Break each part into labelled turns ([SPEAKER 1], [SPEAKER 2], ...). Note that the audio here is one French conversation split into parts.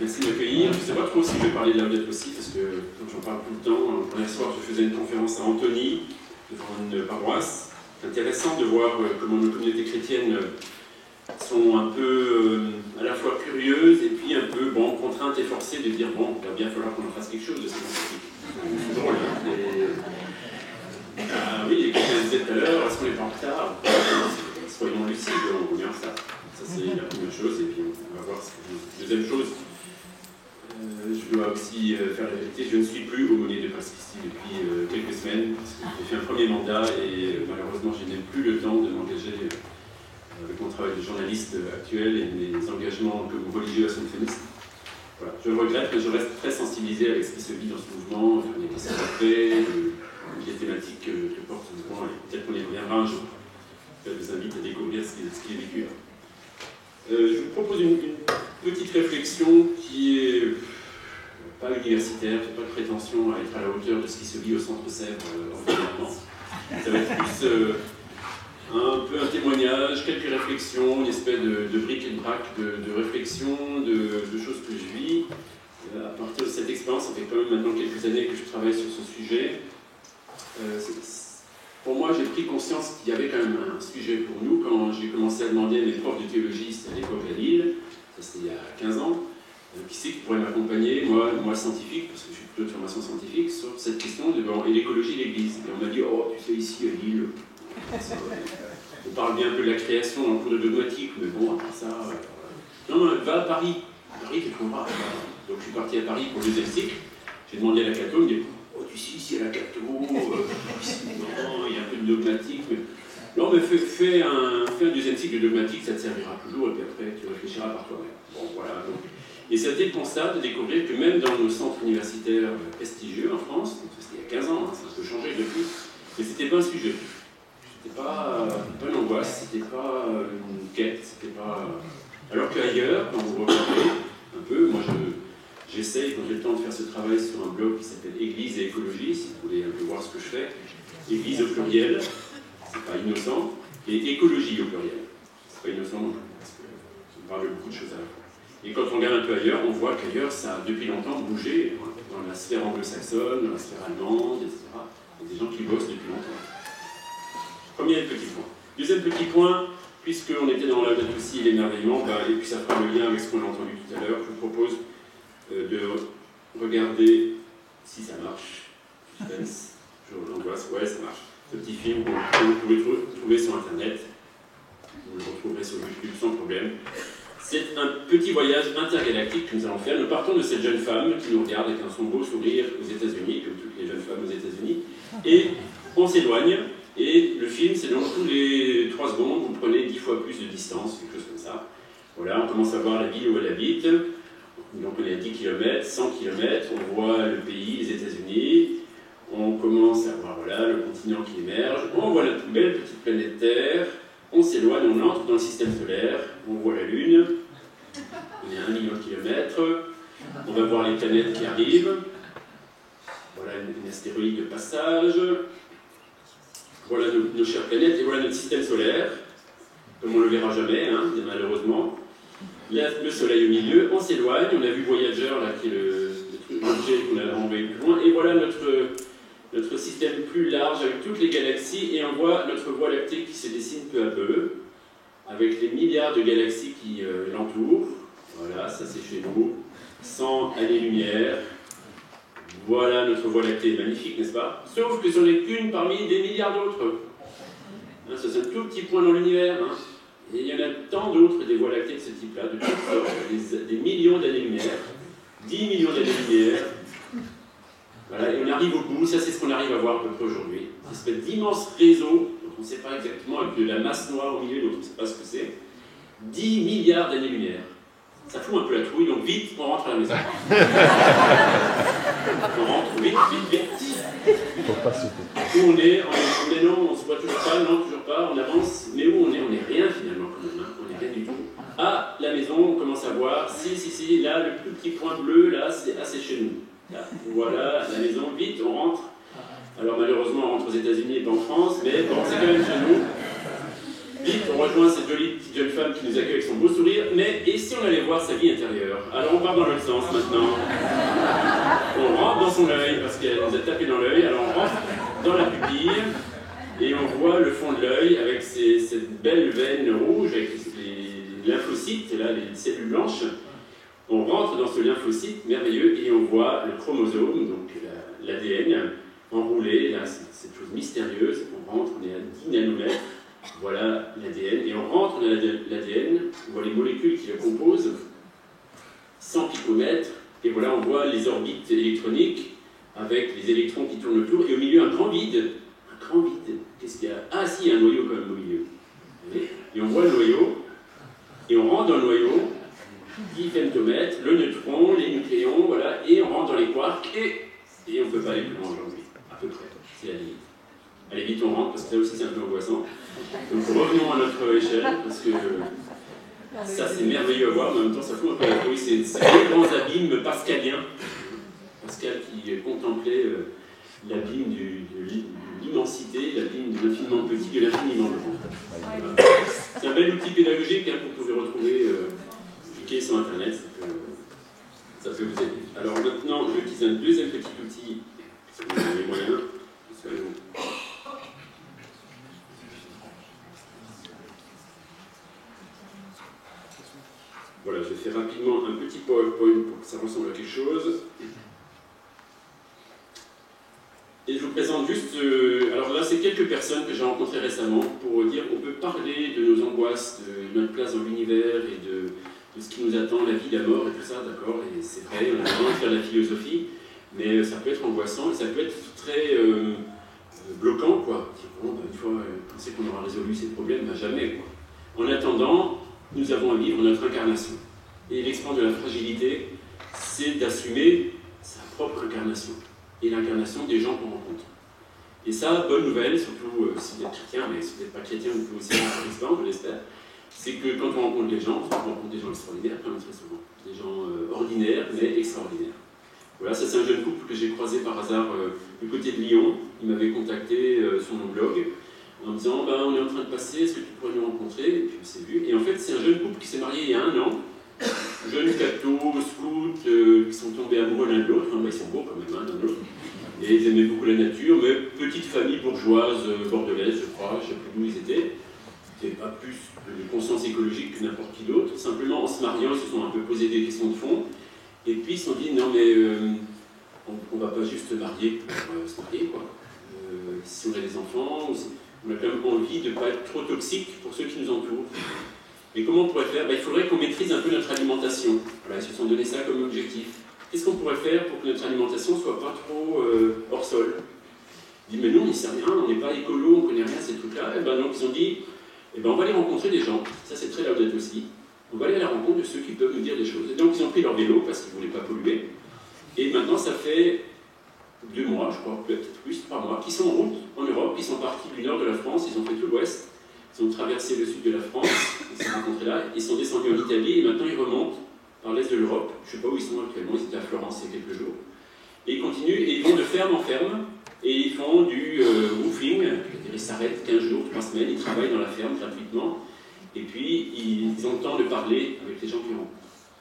[SPEAKER 1] Merci de m'accueillir. Je ne sais pas trop si je vais parler de la vedette aussi, parce que comme j'en parle tout le temps, hier soir je faisais une conférence à Antony, devant une paroisse. C'est intéressant de voir comment nos communautés chrétiennes sont un peu à la fois curieuses et puis un peu contraintes et forcées de dire bon, il va bien falloir qu'on en fasse quelque chose de ces conflits. C'est drôle, hein. Oui, quelqu'un disait tout à l'heure, est-ce qu'on est en retard? Soyons lucides, on est en retard. Ça c'est la première chose, et puis on va voir ce que... Deuxième chose, je dois aussi faire la vérité, je ne suis plus aumônier de Passe Christi depuis quelques semaines, parce que j'ai fait un premier mandat et malheureusement je n'ai plus le temps de m'engager avec mon travail de journaliste actuel et mes engagements comme religieux assomptionniste. Voilà. Je le regrette, mais je reste très sensibilisé avec ce qui se vit dans ce mouvement, les questions de paix, les thématiques que porte ce mouvement, et peut-être qu'on y reviendra un jour. Je vous invite à découvrir ce qui est vécu là. Je vous propose une petite réflexion qui est pas universitaire, j'ai pas de prétention à être à la hauteur de ce qui se vit au Centre Sèvres environnement. Ça va être plus un peu un témoignage, quelques réflexions, une espèce de bric-et-brac de réflexions, de choses que je vis. À partir de cette expérience, ça fait quand même maintenant quelques années que je travaille sur ce sujet. Pour moi, j'ai pris conscience qu'il y avait quand même un sujet pour nous quand j'ai commencé à demander à mes profs de théologie, c'était à l'époque à Lille, ça c'était il y a 15 ans, qui c'est qui pourrait m'accompagner, moi scientifique, parce que je suis plutôt de formation scientifique, sur cette question de et l'écologie de l'Église. Et on m'a dit, oh, tu sais, ici à Lille, on parle bien un peu de la création en cours de dogmatique, mais bon, à part ça, non, va à Paris. À Paris, tu trouveras. Donc je suis parti à Paris pour le deuxième cycle, j'ai demandé à la catho, il me dit, oh, tu sais, ici à la catho, il y a un peu de dogmatique, mais... Non, mais fais un deuxième cycle de dogmatique, ça te servira toujours, et puis après, tu réfléchiras par toi-même. Bon, voilà. Donc. Et c'était le constat de découvrir que même dans nos centres universitaires prestigieux en France, c'était il y a 15 ans, hein, ça a un peu changé depuis, mais c'était pas un sujet. C'était pas une angoisse, c'était pas une quête, c'était pas... Alors qu'ailleurs, quand vous regardez un peu, moi j'essaye, quand j'ai le temps de faire ce travail sur un blog qui s'appelle Église et écologie, si vous voulez un peu voir ce que je fais, Église au pluriel, c'est pas innocent, et écologie au pluriel, c'est pas innocent non plus, parce qu'on parle de beaucoup de choses à la fois. Et quand on regarde un peu ailleurs, on voit qu'ailleurs ça a depuis longtemps bougé, dans la sphère anglo-saxonne, dans la sphère allemande, etc. Il y a des gens qui bossent depuis longtemps. Premier petit point. Deuxième petit point, puisqu'on était dans la date aussi l'émerveillement, et puis ça fera le lien avec ce qu'on a entendu tout à l'heure, je vous propose de regarder si ça marche. Suspense, l'angoisse, ouais, ça marche. Ce petit film que vous pouvez trouver sur Internet, vous le retrouverez sur YouTube sans problème. C'est un petit voyage intergalactique que nous allons faire. Nous partons de cette jeune femme qui nous regarde avec son beau sourire aux États-Unis, comme toutes les jeunes femmes aux États-Unis, et on s'éloigne. Et le film, c'est donc tous les 3 secondes, vous prenez 10 fois plus de distance, quelque chose comme ça. Voilà, on commence à voir la ville où elle habite. Donc on est à 10 km, 100 km, on voit le pays, les États-Unis. On commence à voir voilà, le continent qui émerge. On voit notre belle petite planète Terre. On s'éloigne, on entre dans le système solaire. On voit la Lune. On est à 1 million de kilomètres. On va voir les planètes qui arrivent. Voilà une astéroïde de passage. Voilà nos chères planètes, et voilà notre système solaire, comme on ne le verra jamais, hein, malheureusement. Là, le Soleil au milieu, on s'éloigne, on a vu Voyager, là, qui est l'objet qu'on a envoyé plus loin, et voilà notre système plus large, avec toutes les galaxies, et on voit notre Voie lactée qui se dessine peu à peu, avec les milliards de galaxies qui l'entourent. Voilà, ça c'est chez nous, 100 années-lumière. Voilà, notre Voie lactée est magnifique, n'est-ce pas? Sauf que ce n'est qu'une parmi des milliards d'autres. Hein, c'est un tout petit point dans l'univers. Hein. Et il y en a tant d'autres des Voies lactées de ce type-là, de toutes sortes, des millions d'années-lumière, 10 millions d'années-lumière. Voilà, et on arrive au bout, ça c'est ce qu'on arrive à voir à peu près aujourd'hui. Une espèce d'immense réseau, donc on ne sait pas exactement, avec de la masse noire au milieu, donc on ne sait pas ce que c'est. 10 milliards d'années-lumière. Ça fout un peu la trouille, donc vite, on rentre à la maison. On rentre, vite.
[SPEAKER 2] Faut pas sauter.
[SPEAKER 1] Où on est non, on se voit toujours pas, non, toujours pas, on avance, mais où on est rien finalement quand même, hein. On n'est rien du tout. Ah, la maison, on commence à voir, si, là, le plus petit point bleu, là, c'est chez nous. Là, voilà, la maison, vite, on rentre. Alors malheureusement, on rentre aux États-Unis et pas en France, mais bon, c'est quand même chez nous. Vite, on rejoint cette jolie petite jeune femme qui nous accueille avec son beau sourire, mais et si on allait voir sa vie intérieure? Alors on part dans l'autre sens maintenant. On rentre dans son œil, parce qu'elle nous a tapé dans l'œil, alors on rentre dans la pupille, et on voit le fond de l'œil avec cette belle veine rouge, avec les lymphocytes, et là les cellules blanches. On rentre dans ce lymphocyte merveilleux, et on voit le chromosome, donc l'ADN, enroulé, là, cette chose mystérieuse. On rentre, on est à 10 nanomètres. Voilà l'ADN, et on rentre dans l'ADN, on voit les molécules qui le composent, 100 picomètres, et voilà, on voit les orbites électroniques avec les électrons qui tournent autour, et au milieu un grand vide. Un grand vide. Qu'est-ce qu'il y a? Ah si, il y a un noyau quand même au milieu. Et on voit le noyau, et on rentre dans le noyau, 10 femtomètres, le neutron, les nucléons, voilà, et on rentre dans les quarks, et on ne peut pas aller plus loin aujourd'hui, à peu près, c'est la limite. Allez vite, on rentre, parce que ça aussi c'est un peu angoissant. Donc revenons à notre échelle, parce que ça c'est merveilleux à voir, mais en même temps ça fout un peu la trouille. C'est les grands abîmes pascaliens. Pascal qui contemplait l'abîme de l'immensité, l'abîme de l'infiniment petit, de l'infiniment grand. Voilà. C'est un bel outil pédagogique hein, que vous pouvez retrouver, cliquer sur internet, ça peut vous aider. Alors maintenant, je utilise un deuxième petit outil, si vous avez les moyens. Voilà, je fais rapidement un petit PowerPoint pour que ça ressemble à quelque chose. Et je vous présente juste, alors là c'est quelques personnes que j'ai rencontrées récemment pour dire qu'on peut parler de nos angoisses, de notre place dans l'univers et de ce qui nous attend, la vie, la mort et tout ça, d'accord. Et c'est vrai, on a besoin de faire de la philosophie, mais ça peut être angoissant et ça peut être très bloquant, quoi. Bon, bah, une fois penser qu'on aura résolu ces problèmes, bah, jamais, quoi. En attendant, nous avons à vivre notre incarnation. Et l'expérience de la fragilité, c'est d'assumer sa propre incarnation et l'incarnation des gens qu'on rencontre. Et ça, bonne nouvelle, surtout si vous êtes chrétien, mais si vous n'êtes pas chrétien, vous pouvez aussi avoir cette expérience, je l'espère, c'est que quand on rencontre des gens, on rencontre des gens extraordinaires, quand même très souvent, des gens ordinaires, mais extraordinaires. Voilà, ça c'est un jeune couple que j'ai croisé par hasard du côté de Lyon. Il m'avait contacté sur mon blog en me disant ben, on est en train de passer, est-ce que tu pourrais nous rencontrer? Et puis on s'est vu. Et en fait, c'est un jeune couple qui s'est marié il y a 1 an. Jeunes cathos, scouts, qui sont tombés amoureux l'un de l'autre. Enfin, ben, ils sont beaux quand même, l'un de l'autre. Et ils aimaient beaucoup la nature, mais petite famille bourgeoise bordelaise, je crois, je ne sais plus où ils étaient. C'était pas plus de conscience écologique que n'importe qui d'autre. Simplement, en se mariant, ils se sont un peu posé des questions de fond. Et puis ils se sont dit non mais on ne va pas juste se marier pour se marier quoi. Si on a des enfants, on a quand même envie de ne pas être trop toxique pour ceux qui nous entourent. Mais comment on pourrait faire? Il faudrait qu'on maîtrise un peu notre alimentation. Voilà, ils se sont donné ça comme objectif. Qu'est-ce qu'on pourrait faire pour que notre alimentation ne soit pas trop hors sol? Ils disent mais nous on n'y sait rien, on n'est pas écolo, on ne connaît rien ces trucs-là. Et ben donc ils ont dit on va aller rencontrer des gens. Ça c'est très laudate aussi. On va aller à la rencontre de ceux qui peuvent nous dire des choses. Et donc ils ont pris leur vélo parce qu'ils ne voulaient pas polluer. Et maintenant ça fait 2 mois, je crois, peut-être plus, 3 mois, qu'ils sont en route en Europe. Ils sont partis du nord de la France, ils ont fait tout l'ouest. Ils ont traversé le sud de la France, ils se sont rencontrés là, ils sont descendus en Italie et maintenant ils remontent par l'est de l'Europe. Je ne sais pas où ils sont actuellement, ils étaient à Florence il y a quelques jours. Et ils continuent et ils vont de ferme en ferme et ils font du woofing. Ils s'arrêtent 15 jours, 3 semaines, ils travaillent dans la ferme gratuitement. Et puis, ils ont le temps de parler avec les gens qu'ils rencontrent.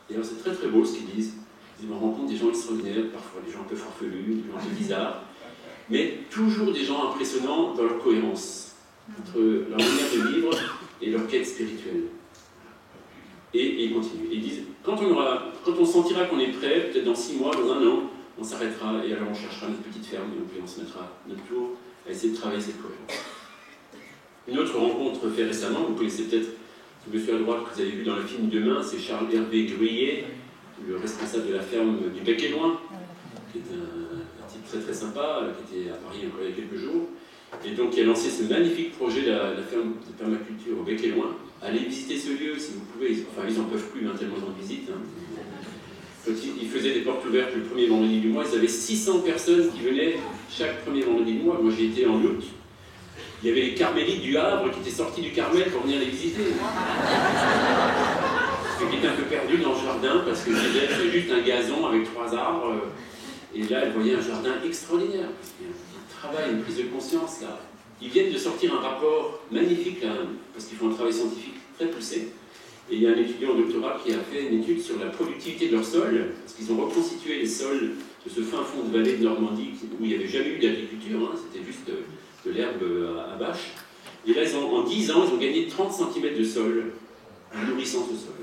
[SPEAKER 1] Et alors, c'est très très beau ce qu'ils disent. Ils rencontrent des gens extraordinaires, parfois des gens un peu farfelus, des gens un peu bizarres, mais toujours des gens impressionnants dans leur cohérence, entre leur manière de vivre et leur quête spirituelle. Et ils continuent. Et ils disent, quand on sentira qu'on est prêt, peut-être dans 6 mois, dans 1 an, on s'arrêtera et alors on cherchera notre petite ferme et puis on se mettra notre tour à essayer de travailler cette cohérence. Une autre rencontre faite récemment, vous connaissez peut-être ce monsieur à droite que vous avez vu dans le film Demain, c'est Charles Hervé Gruyé, le responsable de la ferme du Bec et Loin, qui est un type très très sympa, qui était à Paris encore il y a quelques jours, et donc qui a lancé ce magnifique projet de la ferme de permaculture au Bec et Loin. Allez visiter ce lieu si vous pouvez, enfin ils n'en peuvent plus, tellement ils en visitent. Quand ils faisaient des portes ouvertes le premier vendredi du mois, ils avaient 600 personnes qui venaient chaque premier vendredi du mois. Moi j'ai été en août. Il y avait les carmélites du Havre qui étaient sortis du Carmel pour venir les visiter. Qui étaient un peu perdus dans le jardin parce que c'était juste un gazon avec 3 arbres. Et là, elles voyaient un jardin extraordinaire. Il y a un travail, une prise de conscience là. Ils viennent de sortir un rapport magnifique là, parce qu'ils font un travail scientifique très poussée. Et il y a un étudiant en doctorat qui a fait une étude sur la productivité de leur sol, parce qu'ils ont reconstitué les sols de ce fin fond de vallée de Normandie où il n'y avait jamais eu d'agriculture, hein, c'était juste de l'herbe à bâche. Et là, en 10 ans, ils ont gagné 30 cm de sol en nourrissant ce sol.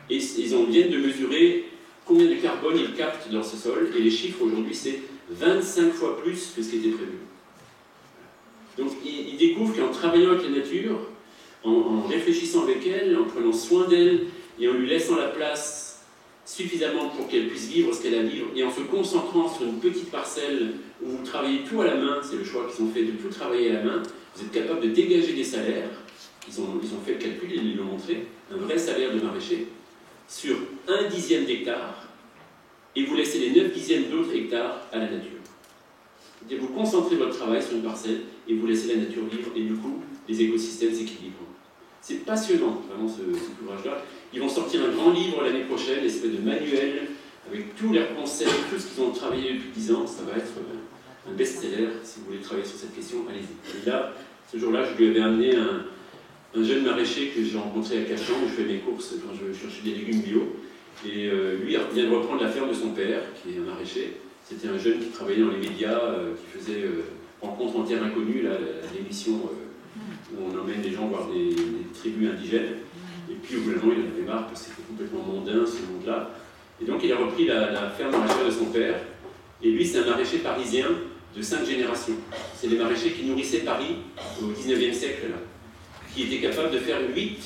[SPEAKER 1] Et ils viennent de mesurer combien de carbone ils captent dans ce sol, et les chiffres aujourd'hui, c'est 25 fois plus que ce qui était prévu. Donc ils découvrent qu'en travaillant avec la nature, en réfléchissant avec elle, en prenant soin d'elle, et en lui laissant la place suffisamment pour qu'elle puisse vivre ce qu'elle a à vivre, et en se concentrant sur une petite parcelle où vous travaillez tout à la main, c'est le choix qu'ils ont fait de tout travailler à la main, vous êtes capable de dégager des salaires, ils ont fait le calcul, ils l'ont montré, un vrai salaire de maraîcher, sur 1/10 d'hectare, et vous laissez les 9/10 d'autres hectares à la nature. Vous concentrez votre travail sur une parcelle, et vous laissez la nature vivre, et du coup, les écosystèmes s'équilibrent. C'est passionnant, vraiment, cet ouvrage-là. Ils vont sortir un grand livre l'année prochaine, une espèce de manuel, avec tous leurs conseils, tout ce qu'ils ont travaillé depuis 10 ans. Ça va être un best-seller. Si vous voulez travailler sur cette question, allez-y. Et là, ce jour-là, je lui avais amené un jeune maraîcher que j'ai rencontré à Cachan, où je fais mes courses quand je cherchais des légumes bio. Et lui, il vient de reprendre la ferme de son père, qui est un maraîcher. C'était un jeune qui travaillait dans les médias, qui faisait Rencontre en terre inconnue, l'émission où on emmène les gens voir des tribus indigènes. Et puis, au bout d'un moment, il en avait marre parce que c'était complètement mondain, ce monde-là. Et donc, il a repris la ferme maraîchère de son père. Et lui, c'est un maraîcher parisien de 5 générations. C'est des maraîchers qui nourrissaient Paris au 19e siècle, là, qui étaient capables de faire 8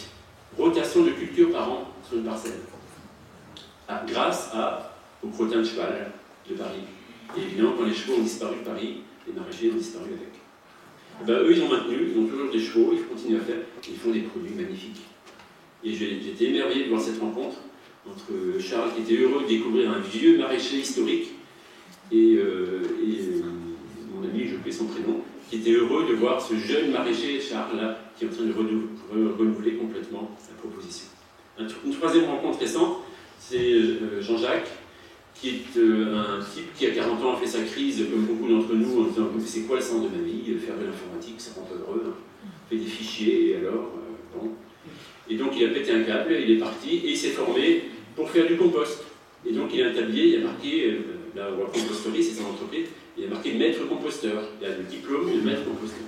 [SPEAKER 1] rotations de culture par an sur une parcelle. Grâce au crottin de cheval de Paris. Et évidemment, quand les chevaux ont disparu de Paris, les maraîchers ont disparu avec. Et ben, eux, ils ont maintenu, ils ont toujours des chevaux, ils continuent à faire, et ils font des produits magnifiques. Et j'étais émerveillé de voir cette rencontre entre Charles, qui était heureux de découvrir un vieux maraîcher historique, et mon ami, j'ai oublié son prénom, qui était heureux de voir ce jeune maraîcher, Charles, là, qui est en train de renouveler complètement sa proposition. Une troisième rencontre récente, c'est Jean-Jacques, qui est un type qui, à 40 ans, a fait sa crise, comme beaucoup d'entre nous, en disant « c'est quoi le sens de ma vie? Faire de l'informatique, ça rend pas heureux. Hein. Fait des fichiers, et alors bon. » Et donc, il a pété un câble, il est parti, et il s'est formé pour faire du compost. Et donc, il a un tablier, il a marqué, la World Compostery, c'est son entreprise, il a marqué maître composteur. Il a le diplôme de maître composteur.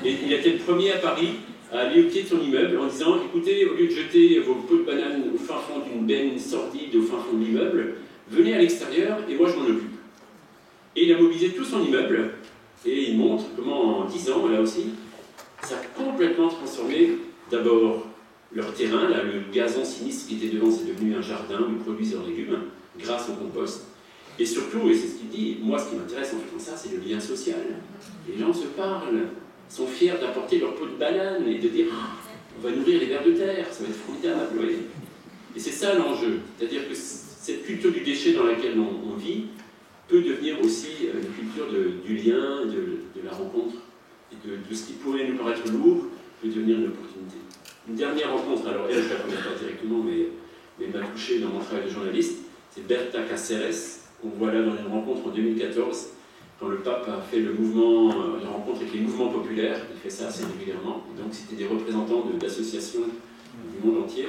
[SPEAKER 1] Et il a été le premier à Paris à aller au pied de son immeuble en disant « Écoutez, au lieu de jeter vos pots de banane au fin fond d'une benne sordide au fin fond de l'immeuble, venez à l'extérieur et moi je m'en occupe. » Et il a mobilisé tout son immeuble et il montre comment en 10 ans, là aussi, ça a complètement transformé d'abord leur terrain, là, le gazon sinistre qui était devant, c'est devenu un jardin où ils produisent leurs légumes grâce au compost. Et surtout, et c'est ce qu'il dit, moi ce qui m'intéresse en faisant ça, c'est le lien social. Les gens se parlent, sont fiers d'apporter leur pot de banane et de dire on va nourrir les vers de terre, ça va être formidable. Oui. Et c'est ça l'enjeu, c'est-à-dire que cette culture du déchet dans laquelle on vit peut devenir aussi une culture du lien, de la rencontre, et de ce qui pourrait nous paraître lourd peut devenir une opportunité. Une dernière rencontre, alors elle, je ne la connais pas directement, mais m'a touché dans mon travail de journaliste, c'est Berta Cáceres, qu'on voit là dans une rencontre en 2014, quand le pape a fait le mouvement, la rencontre avec les mouvements populaires, il fait ça assez régulièrement, donc c'était des représentants d'associations du monde entier.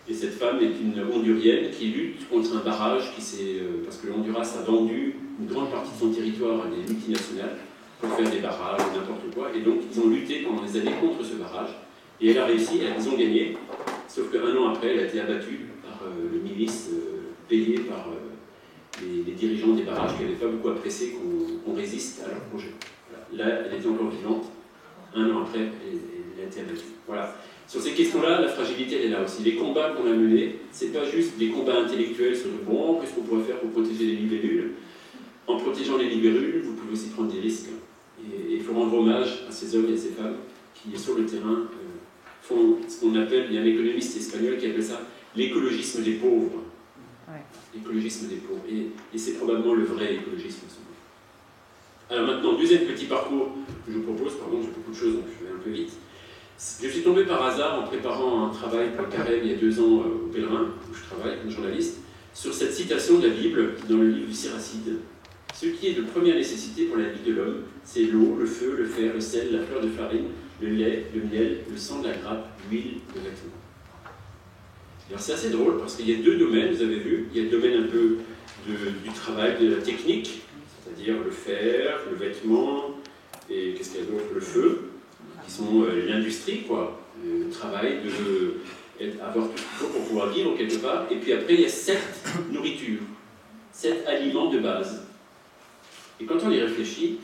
[SPEAKER 1] Et cette femme est une Hondurienne qui lutte contre un barrage parce que le Honduras a vendu une grande partie de son territoire à des multinationales pour faire des barrages ou n'importe quoi. Et donc ils ont lutté pendant des années contre ce barrage. Et elle a réussi, ils ont gagné, sauf qu'un an après, elle a été abattue par le milice payé par les dirigeants des barrages qui n'avaient pas beaucoup apprécié qu'on résiste à leur projet. Voilà. Là, elle était encore vivante. Un an après, elle a été abattue. Voilà. Sur ces questions-là, la fragilité, elle est là aussi. Les combats qu'on a menés, c'est pas juste des combats intellectuels sur le bon, qu'est-ce qu'on pourrait faire pour protéger les libellules. En protégeant les libellules, vous pouvez aussi prendre des risques. Et il faut rendre hommage à ces hommes et à ces femmes qui, sur le terrain, font ce qu'on appelle, il y a un économiste espagnol qui appelle ça l'écologisme des pauvres. Ouais. L'écologisme des pauvres. Et c'est probablement le vrai écologisme. Alors maintenant, deuxième petit parcours que je vous propose, pardon, j'ai beaucoup de choses, donc je vais un peu vite. Je suis tombé par hasard en préparant un travail pour le Carême il y a 2 ans au Pèlerin, où je travaille comme journaliste, sur cette citation de la Bible dans le livre du Siracide. Ce qui est de première nécessité pour la vie de l'homme, c'est l'eau, le feu, le fer, le sel, la fleur de farine, le lait, le miel, le sang de la grappe, l'huile, le vêtement. Alors c'est assez drôle parce qu'il y a deux domaines, vous avez vu. Il y a le domaine un peu du travail, de la technique, c'est-à-dire le fer, le vêtement, et qu'est-ce qu'il y a d'autre, le feu, qui sont l'industrie, quoi. Le travail avoir tout ce qu'il faut pour pouvoir vivre quelque part. Et puis après, il y a 7 nourritures, 7 aliments de base. Et quand on y réfléchit,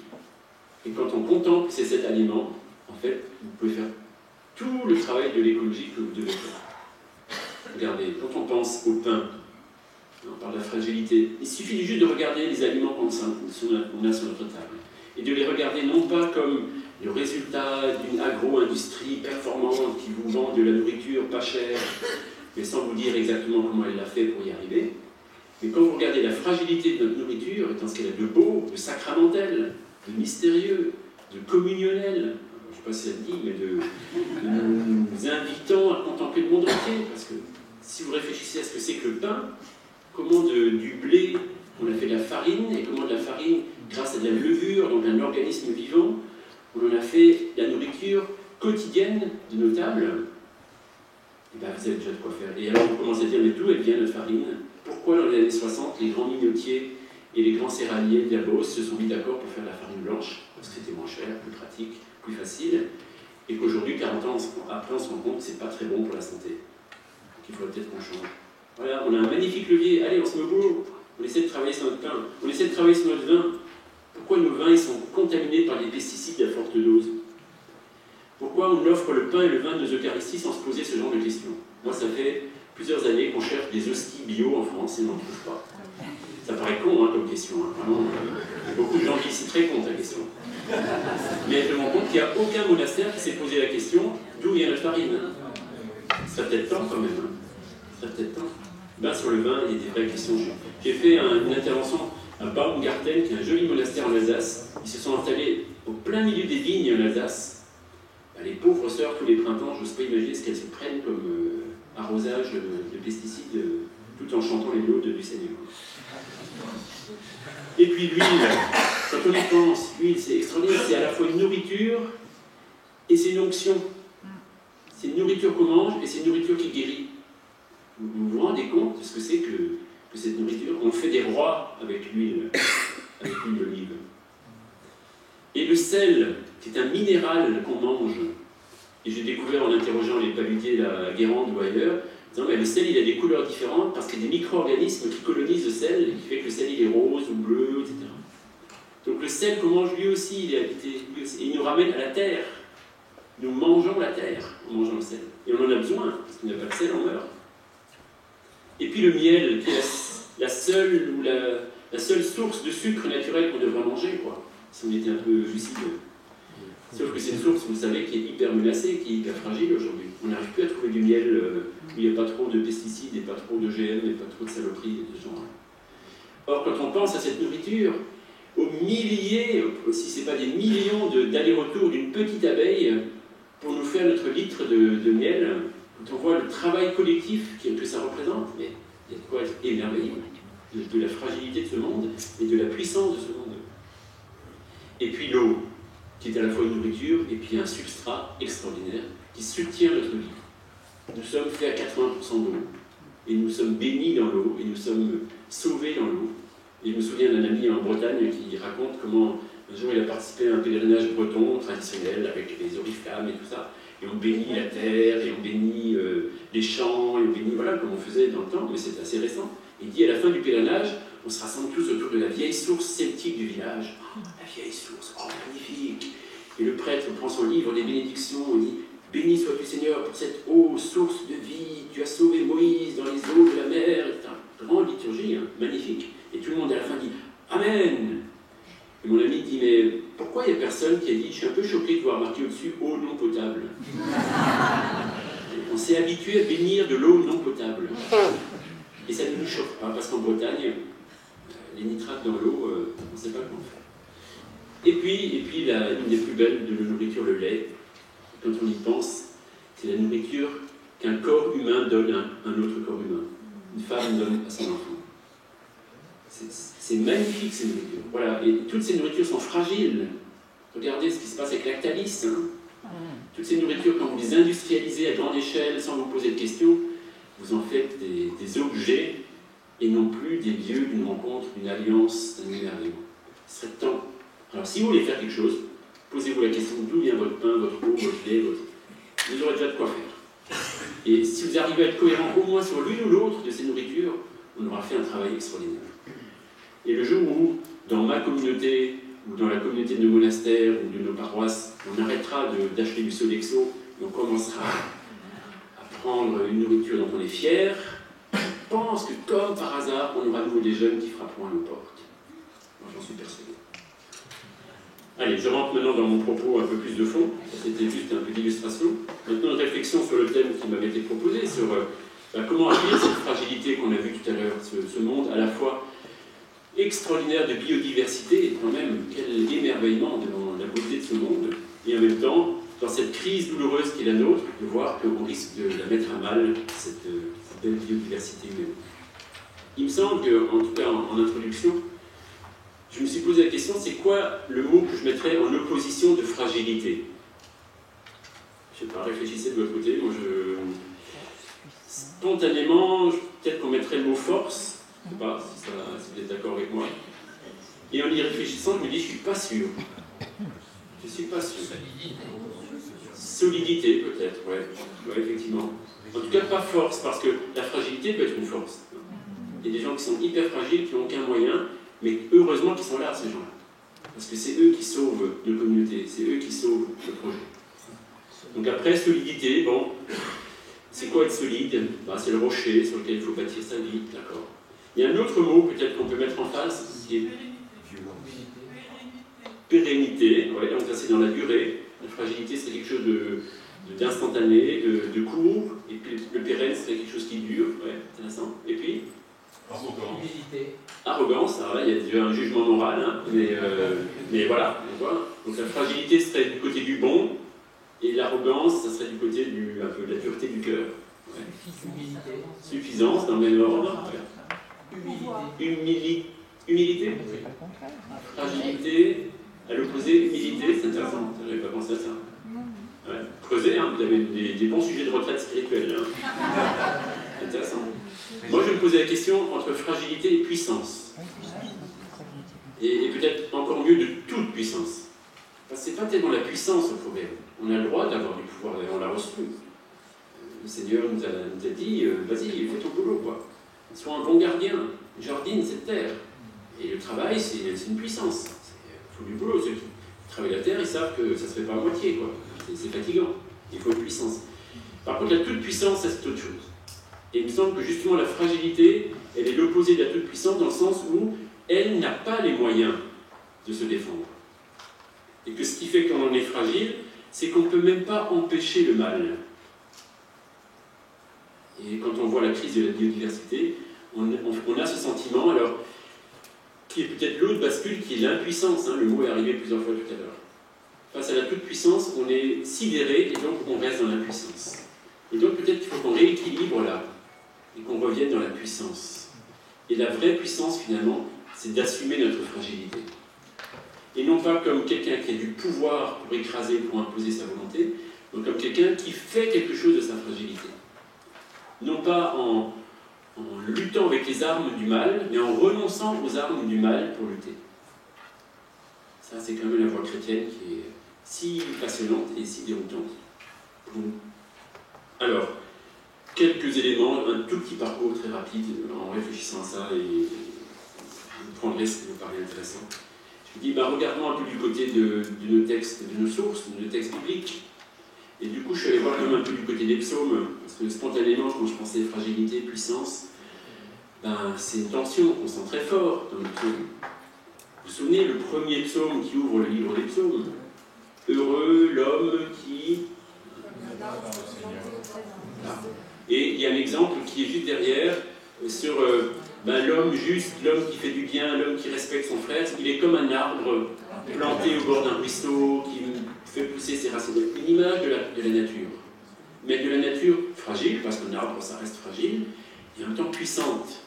[SPEAKER 1] et quand on contemple ces 7 aliments, en fait, vous pouvez faire tout le travail de l'écologie que vous devez faire. Regardez, quand on pense au pain, on parle de la fragilité, il suffit juste de regarder les aliments qu'on a sur notre table. Et de les regarder non pas comme le résultat d'une agro-industrie performante qui vous vend de la nourriture pas chère, mais sans vous dire exactement comment elle l'a fait pour y arriver. Mais quand vous regardez la fragilité de notre nourriture, et dans ce qu'elle a de beau, de sacramentel, de mystérieux, de communionnel, je ne sais pas si ça le dit, mais de nous invitant à contempler le monde entier, parce que si vous réfléchissez à ce que c'est que le pain, comment du blé, on a fait de la farine, et comment de la farine, grâce à de la levure, donc un organisme vivant, on en a fait la nourriture quotidienne de nos tables, et bien vous avez déjà de quoi faire. Et alors vous commencez à dire, mais d'où elle vient notre farine? Pourquoi dans les années 60, les grands minotiers et les grands céréaliers de la Beauce se sont mis d'accord pour faire de la farine blanche, parce que c'était moins cher, plus pratique, plus facile, et qu'aujourd'hui, 40 ans après, on se rend compte que c'est pas très bon pour la santé. Donc il faudrait peut-être qu'on change. Voilà, on a un magnifique levier, allez, on se met au boulot, on essaie de travailler sur notre pain, on essaie de travailler sur notre vin. Pourquoi nos vins ils sont contaminés par des pesticides à forte dose? Pourquoi on offre le pain et le vin de nos Eucharisties sans se poser ce genre de questions? Moi, ça fait plusieurs années qu'on cherche des hosties bio en France et on n'en trouve pas. Ça paraît con comme question, vraiment. Il y a beaucoup de gens qui s'y très contre la question. Mais je me rends compte qu'il n'y a aucun monastère qui s'est posé la question d'où vient notre farine. Ça serait peut-être temps quand même. Ça serait peut-être temps. Ben, sur le vin, il y a des vraies questions. J'ai fait une intervention à Baumgarten, qui est un joli monastère en Alsace. Ils se sont installés au plein milieu des vignes en Alsace. Ben, les pauvres sœurs, tous les printemps, je n'ose pas imaginer ce qu'elles se prennent comme arrosage de pesticides, tout en chantant les laudes du Seigneur. Et puis l'huile, quand on y pense, l'huile c'est extraordinaire, c'est à la fois une nourriture et c'est une onction. C'est une nourriture qu'on mange et c'est une nourriture qui guérit. Vous vous rendez compte de ce que c'est que cette nourriture? On fait des rois avec l'huile d'olive. Et le sel, qui est un minéral qu'on mange, et j'ai découvert en interrogeant les palutiers à Guérande ou ailleurs, disant, mais le sel il a des couleurs différentes parce qu'il y a des micro-organismes qui colonisent le sel et qui fait que le sel il est rose ou bleu, etc. Donc le sel qu'on mange lui aussi, il est habité, lui aussi, et il nous ramène à la terre. Nous mangeons la terre en mangeant le sel. Et on en a besoin, parce qu'il n'y a pas de sel, on meurt. Et puis le miel, qui est la seule source de sucre naturel qu'on devrait manger, quoi, si on était un peu lucide. Sauf que c'est une source, vous savez, qui est hyper menacée, qui est hyper fragile aujourd'hui. On n'arrive plus à trouver du miel où il n'y a pas trop de pesticides, et pas trop de GM, et pas trop de saloperies et de ce genre. Or, quand on pense à cette nourriture, aux milliers, si ce n'est pas des millions d'allers-retours d'une petite abeille pour nous faire notre litre de miel, quand on voit le travail collectif que ça représente, mais il y a de quoi être émerveillé de la fragilité de ce monde et de la puissance de ce monde. Et puis l'eau, qui est à la fois une nourriture et puis un substrat extraordinaire qui soutient notre vie. Nous sommes faits à 80% d'eau, et nous sommes bénis dans l'eau, et nous sommes sauvés dans l'eau. Et je me souviens d'un ami en Bretagne qui raconte comment un jour il a participé à un pèlerinage breton traditionnel avec les oriflammes et tout ça, et on bénit la terre, et on bénit les champs, et on bénit, voilà, comme on faisait dans le temps, mais c'est assez récent. Il dit à la fin du pèlerinage, on se rassemble tous autour de la vieille source celtique du village. Oh, la vieille source, oh magnifique! Et le prêtre prend son livre des bénédictions, il dit « Béni sois-tu Seigneur pour cette eau, source de vie, tu as sauvé Moïse dans les eaux de la mer. » C'est une grande liturgie, hein, magnifique. Et tout le monde à la fin dit « Amen !» Et mon ami dit « Mais pourquoi il n'y a personne qui a dit « Je suis un peu choqué de voir marqué au-dessus eau non potable ?» On s'est habitué à bénir de l'eau non potable. Et ça ne nous choque pas, parce qu'en Bretagne, les nitrates dans l'eau, on ne sait pas comment faire. Et puis une des plus belles de la nourriture, le lait. Quand on y pense, c'est la nourriture qu'un corps humain donne à un autre corps humain. Une femme donne à son enfant. C'est magnifique ces nourritures. Voilà. Et toutes ces nourritures sont fragiles. Regardez ce qui se passe avec Lactalis. Hein. Toutes ces nourritures, quand vous les industrialisez à grande échelle, sans vous poser de questions, vous en faites des objets et non plus des lieux d'une rencontre, d'une alliance, d'un émerveillement. Ce serait temps. Alors si vous voulez faire quelque chose, posez-vous la question d'où vient votre pain, votre eau, votre lait, vous aurez déjà de quoi faire. Et si vous arrivez à être cohérent au moins sur l'une ou l'autre de ces nourritures, on aura fait un travail extraordinaire. Et le jour où, dans ma communauté, ou dans la communauté de nos monastères, ou de nos paroisses, on arrêtera d'acheter du Sodexo, et on commencera à prendre une nourriture dont on est fier, je pense que, comme par hasard, on aura à nouveau des jeunes qui frapperont à nos portes. Moi, j'en suis persuadé. Allez, je rentre maintenant dans mon propos un peu plus de fond. C'était juste un peu d'illustration. Maintenant, une réflexion sur le thème qui m'avait été proposé, sur comment accueillir cette fragilité qu'on a vue tout à l'heure, ce monde à la fois extraordinaire de biodiversité, quand même, quel émerveillement devant la beauté de ce monde, et en même temps, dans cette crise douloureuse qui est la nôtre, de voir qu'on risque de la mettre à mal, cette belle biodiversité humaine. Il me semble que, en tout cas en introduction, je me suis posé la question, c'est quoi le mot que je mettrais en opposition de fragilité? Je ne sais pas, réfléchissez de votre côté. Moi, spontanément, peut-être qu'on mettrait le mot force. Je ne sais pas si vous êtes d'accord avec moi. Et en y réfléchissant, je me dis, je ne suis pas sûr. Je ne suis pas sûr. Solidité, peut-être, ouais, effectivement. En tout cas, pas force, parce que la fragilité peut être une force. Il y a des gens qui sont hyper fragiles, qui n'ont aucun moyen, mais heureusement qu'ils sont là, ces gens-là. Parce que c'est eux qui sauvent nos communautés, c'est eux qui sauvent le projet. Donc après, solidité, bon, c'est quoi être solide? C'est le rocher sur lequel il faut bâtir sa vie, d'accord. Il y a un autre mot peut-être qu'on peut mettre en face, qui est pérennité, ouais, donc ça c'est dans la durée. La fragilité c'est quelque chose d'instantané, de court, et puis le pérenne c'est quelque chose qui dure, ouais, intéressant. Et puis arrogance, alors là il y a déjà un jugement moral, hein, mais voilà, donc la fragilité serait du côté du bon, et l'arrogance, ça serait du côté un peu de la dureté du cœur. Ouais. Suffisance, dans le même ordre. Ouais. Humilité. Fragilité, à l'opposé, humilité, c'est intéressant. Je n'avais pas pensé à ça. Ouais. Creusez, hein, vous avez des bons sujets de retraite spirituelle. Hein. Intéressant. Moi, je me posais la question entre fragilité et puissance. Et peut-être encore mieux de toute puissance. Parce que ce n'est pas tellement la puissance au problème. On a le droit d'avoir du pouvoir, on l'a reçu. Le Seigneur nous a dit, vas-y, fais ton boulot, quoi. Sois un bon gardien, jardine cette terre. Et le travail, c'est une puissance. Il faut du boulot. Ceux qui travaillent la terre, ils savent que ça ne se fait pas à moitié, quoi. C'est fatigant. Il faut une puissance. Par contre, la toute-puissance, c'est autre chose. Et il me semble que justement, la fragilité, elle est l'opposé de la toute-puissance dans le sens où elle n'a pas les moyens de se défendre. Et que ce qui fait qu'on en est fragile, c'est qu'on ne peut même pas empêcher le mal. Et quand on voit la crise de la biodiversité, on a ce sentiment, alors, qui est peut-être l'autre bascule, qui est l'impuissance. Hein, le mot est arrivé plusieurs fois tout à l'heure. Face à la toute-puissance, on est sidéré, et donc on reste dans l'impuissance. Et donc peut-être qu'il faut qu'on rééquilibre là, et qu'on revienne dans la puissance. Et la vraie puissance, finalement, c'est d'assumer notre fragilité. Et non pas comme quelqu'un qui a du pouvoir pour écraser, pour imposer sa volonté, mais comme quelqu'un qui fait quelque chose de sa fragilité. Non pas en luttant avec les armes du mal, mais en renonçant aux armes du mal pour lutter. Ça, c'est quand même la voie chrétienne qui est si passionnante et si déroutante pour nous. Alors, quelques éléments, un tout petit parcours très rapide en réfléchissant à ça, et je prendrai ce qui vous paraît intéressant. Je me dis, regardons un peu du côté de nos textes, de nos sources, de nos textes bibliques. Et du coup, je suis allé voir même un peu du côté des psaumes, parce que spontanément, quand je pensais fragilité, puissance, c'est une tension, on sent très fort dans le psaume. Vous vous souvenez, le premier psaume qui ouvre le livre des psaumes? Heureux l'homme qui... Et il y a un exemple qui est juste derrière, sur l'homme juste, l'homme qui fait du bien, l'homme qui respecte son frère. Il est comme un arbre planté au bord d'un ruisseau, qui fait pousser ses racines. Une image de la nature. Mais de la nature fragile, parce qu'un arbre, ça reste fragile, et en même temps puissante.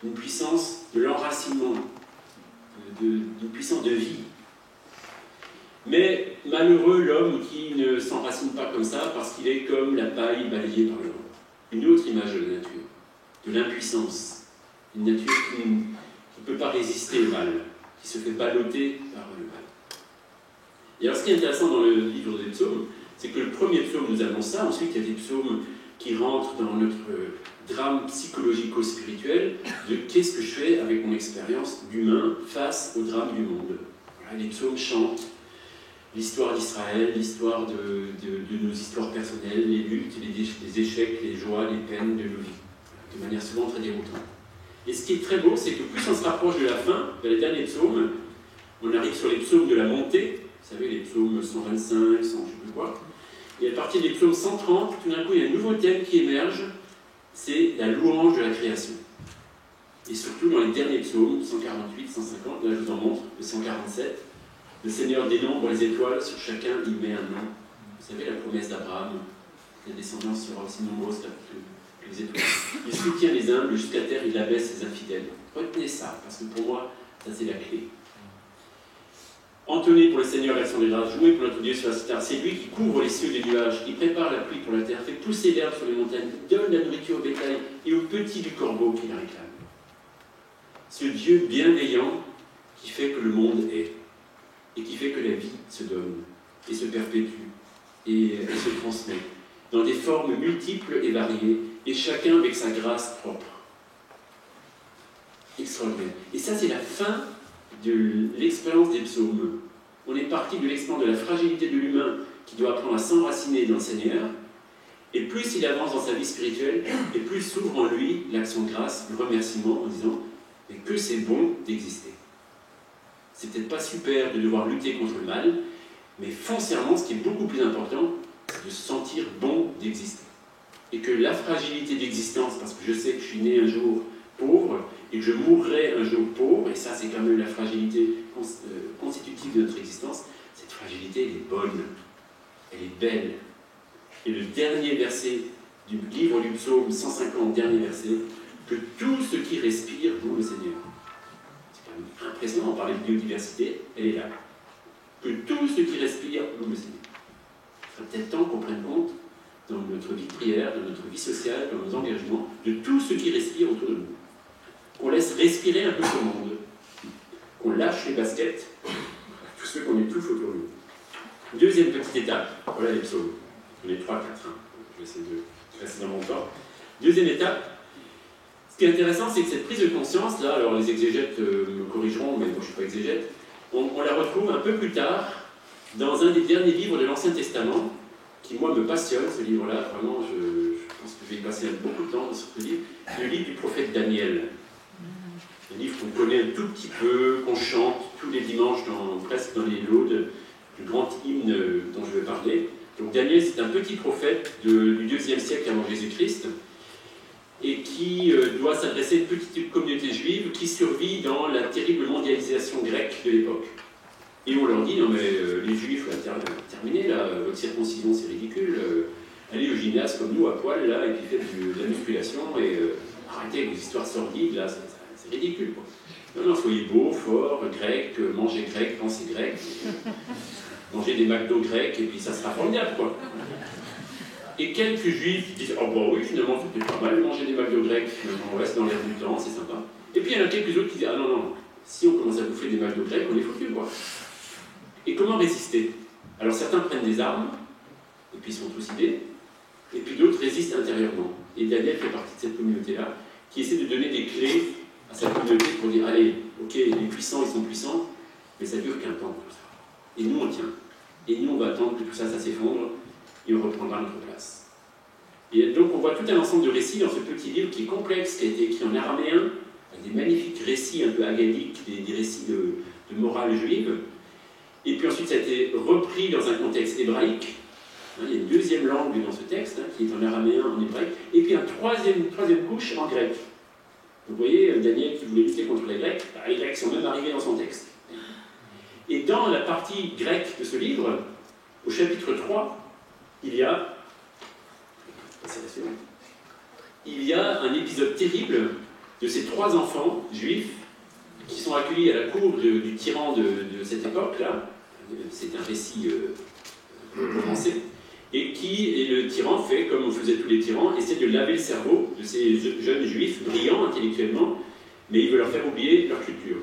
[SPEAKER 1] Une puissance de l'enracinement, d'une puissance de vie. Mais malheureux l'homme qui ne s'enracine pas comme ça, parce qu'il est comme la paille balayée par le vent. une autre image de la nature, de l'impuissance, une nature qui ne peut pas résister au mal, qui se fait balloter par le mal. Et alors ce qui est intéressant dans le livre des psaumes, c'est que le premier psaume nous annonce ça, ensuite il y a des psaumes qui rentrent dans notre drame psychologico-spirituel de qu'est-ce que je fais avec mon expérience d'humain face au drame du monde. Voilà, les psaumes chantent l'histoire d'Israël, l'histoire de nos histoires personnelles, les luttes, les échecs, les joies, les peines de nos vies, de manière souvent très déroutante. Et ce qui est très beau, c'est que plus on se rapproche de la fin, vers les derniers psaumes, on arrive sur les psaumes de la montée, vous savez, les psaumes 125, 100, je ne sais plus quoi, et à partir des psaumes 130, tout d'un coup, il y a un nouveau thème qui émerge, c'est la louange de la création. Et surtout dans les derniers psaumes, 148, 150, là je vous en montre, le 147, le Seigneur dénombre les étoiles, sur chacun il met un nom. Vous savez, la promesse d'Abraham, la descendance sera aussi nombreuse que les étoiles. Il soutient les humbles, jusqu'à terre il abaisse les infidèles. Retenez ça, parce que pour moi, ça c'est la clé. Entonnez pour le Seigneur l'action des grâces, jouez pour notre Dieu sur la cithare. C'est lui qui couvre les cieux des nuages, qui prépare la pluie pour la terre, fait pousser l'herbe sur les montagnes, donne la nourriture au bétail et aux petits du corbeau qui la réclament. Ce Dieu bienveillant qui fait que le monde est, et qui fait que la vie se donne, et se perpétue, et se transmet, dans des formes multiples et variées, et chacun avec sa grâce propre. Extraordinaire. Et ça, c'est la fin de l'expérience des psaumes. On est parti de l'expérience de la fragilité de l'humain qui doit apprendre à s'enraciner dans le Seigneur, et plus il avance dans sa vie spirituelle, et plus s'ouvre en lui l'action de grâce, le remerciement en disant mais que c'est bon d'exister. C'est peut-être pas super de devoir lutter contre le mal, mais foncièrement, ce qui est beaucoup plus important, c'est de se sentir bon d'exister. Et que la fragilité d'existence, parce que je sais que je suis né un jour pauvre, et que je mourrai un jour pauvre, et ça c'est quand même la fragilité constitutive de notre existence, cette fragilité elle est bonne, elle est belle. Et le dernier verset du livre du psaume 150, dernier verset, que tout ce qui respire loue le Seigneur. C'est quand même impressionnant, on parlait de biodiversité, elle est là. Que tout ce qui respire loue le Seigneur. Il serait peut-être temps qu'on prenne compte dans notre vie de prière, dans notre vie sociale, dans nos engagements, de tout ce qui respire autour de nous. Qu'on laisse respirer un peu ce monde. Qu'on lâche les baskets, tous ceux qu'on étouffe autour de nous. Deuxième petite étape, voilà les psaumes. On est 3, 4, hein. Je vais essayer de rester dans mon temps. Deuxième étape, ce qui est intéressant, c'est que cette prise de conscience, là, alors les exégètes me corrigeront, mais moi je ne suis pas exégète, on la retrouve un peu plus tard dans un des derniers livres de l'Ancien Testament, qui moi me passionne, ce livre-là, vraiment, je pense que je vais y passer beaucoup de temps sur ce livre, le livre du prophète Daniel. Un livre qu'on connaît un tout petit peu, qu'on chante tous les dimanches, presque dans les laudes, du grand hymne dont je vais parler. Donc Daniel, c'est un petit prophète du IIe siècle avant Jésus-Christ, et qui doit s'adresser à une petite communauté juive qui survit dans la terrible mondialisation grecque de l'époque. Et on leur dit, non mais les juifs, terminez là, votre circoncision c'est ridicule, allez au gymnase comme nous à poil là, et puis faites de la musculation, et arrêtez vos histoires sordides là, c'est ridicule quoi. Non, soyez beaux, forts, grecs, mangez grec, pensez grec, mangez des McDo grecs, et puis ça sera formidable quoi. Et quelques juifs disent « Oh bah oui, finalement, c'était pas mal de manger des McDo grecs, on reste dans l'air du temps, c'est sympa. » Et puis il y en a quelques autres qui disent « Ah non, non, si on commence à bouffer des McDo grecs, on est foutu, quoi. » Et comment résister? Alors certains prennent des armes, et puis ils sont trucidés, et puis d'autres résistent intérieurement. Et Daniel fait partie de cette communauté-là, qui essaie de donner des clés à sa communauté pour dire « Allez, ok, les puissants, ils sont puissants, mais ça dure qu'un temps, tout ça. Et nous, on tient. Et nous, on va attendre que tout ça, ça s'effondre, et on reprendra notre place. » Et donc on voit tout un ensemble de récits dans ce petit livre qui est complexe, qui a été écrit en araméen, avec des magnifiques récits un peu agadiques, des récits de morale juive. Et puis ensuite ça a été repris dans un contexte hébraïque. Il y a une deuxième langue dans ce texte, qui est en araméen, en hébraïque, et puis une troisième couche en grec. Vous voyez, Daniel qui voulait lutter contre les Grecs, les Grecs sont même arrivés dans son texte. Et dans la partie grecque de ce livre, au chapitre 3, il y a un épisode terrible de ces 3 enfants juifs qui sont accueillis à la cour du tyran de cette époque-là. C'est un récit romancé. et qui, et le tyran fait comme on faisait tous les tyrans, essaie de laver le cerveau de ces jeunes juifs brillants intellectuellement, mais il veut leur faire oublier leur culture.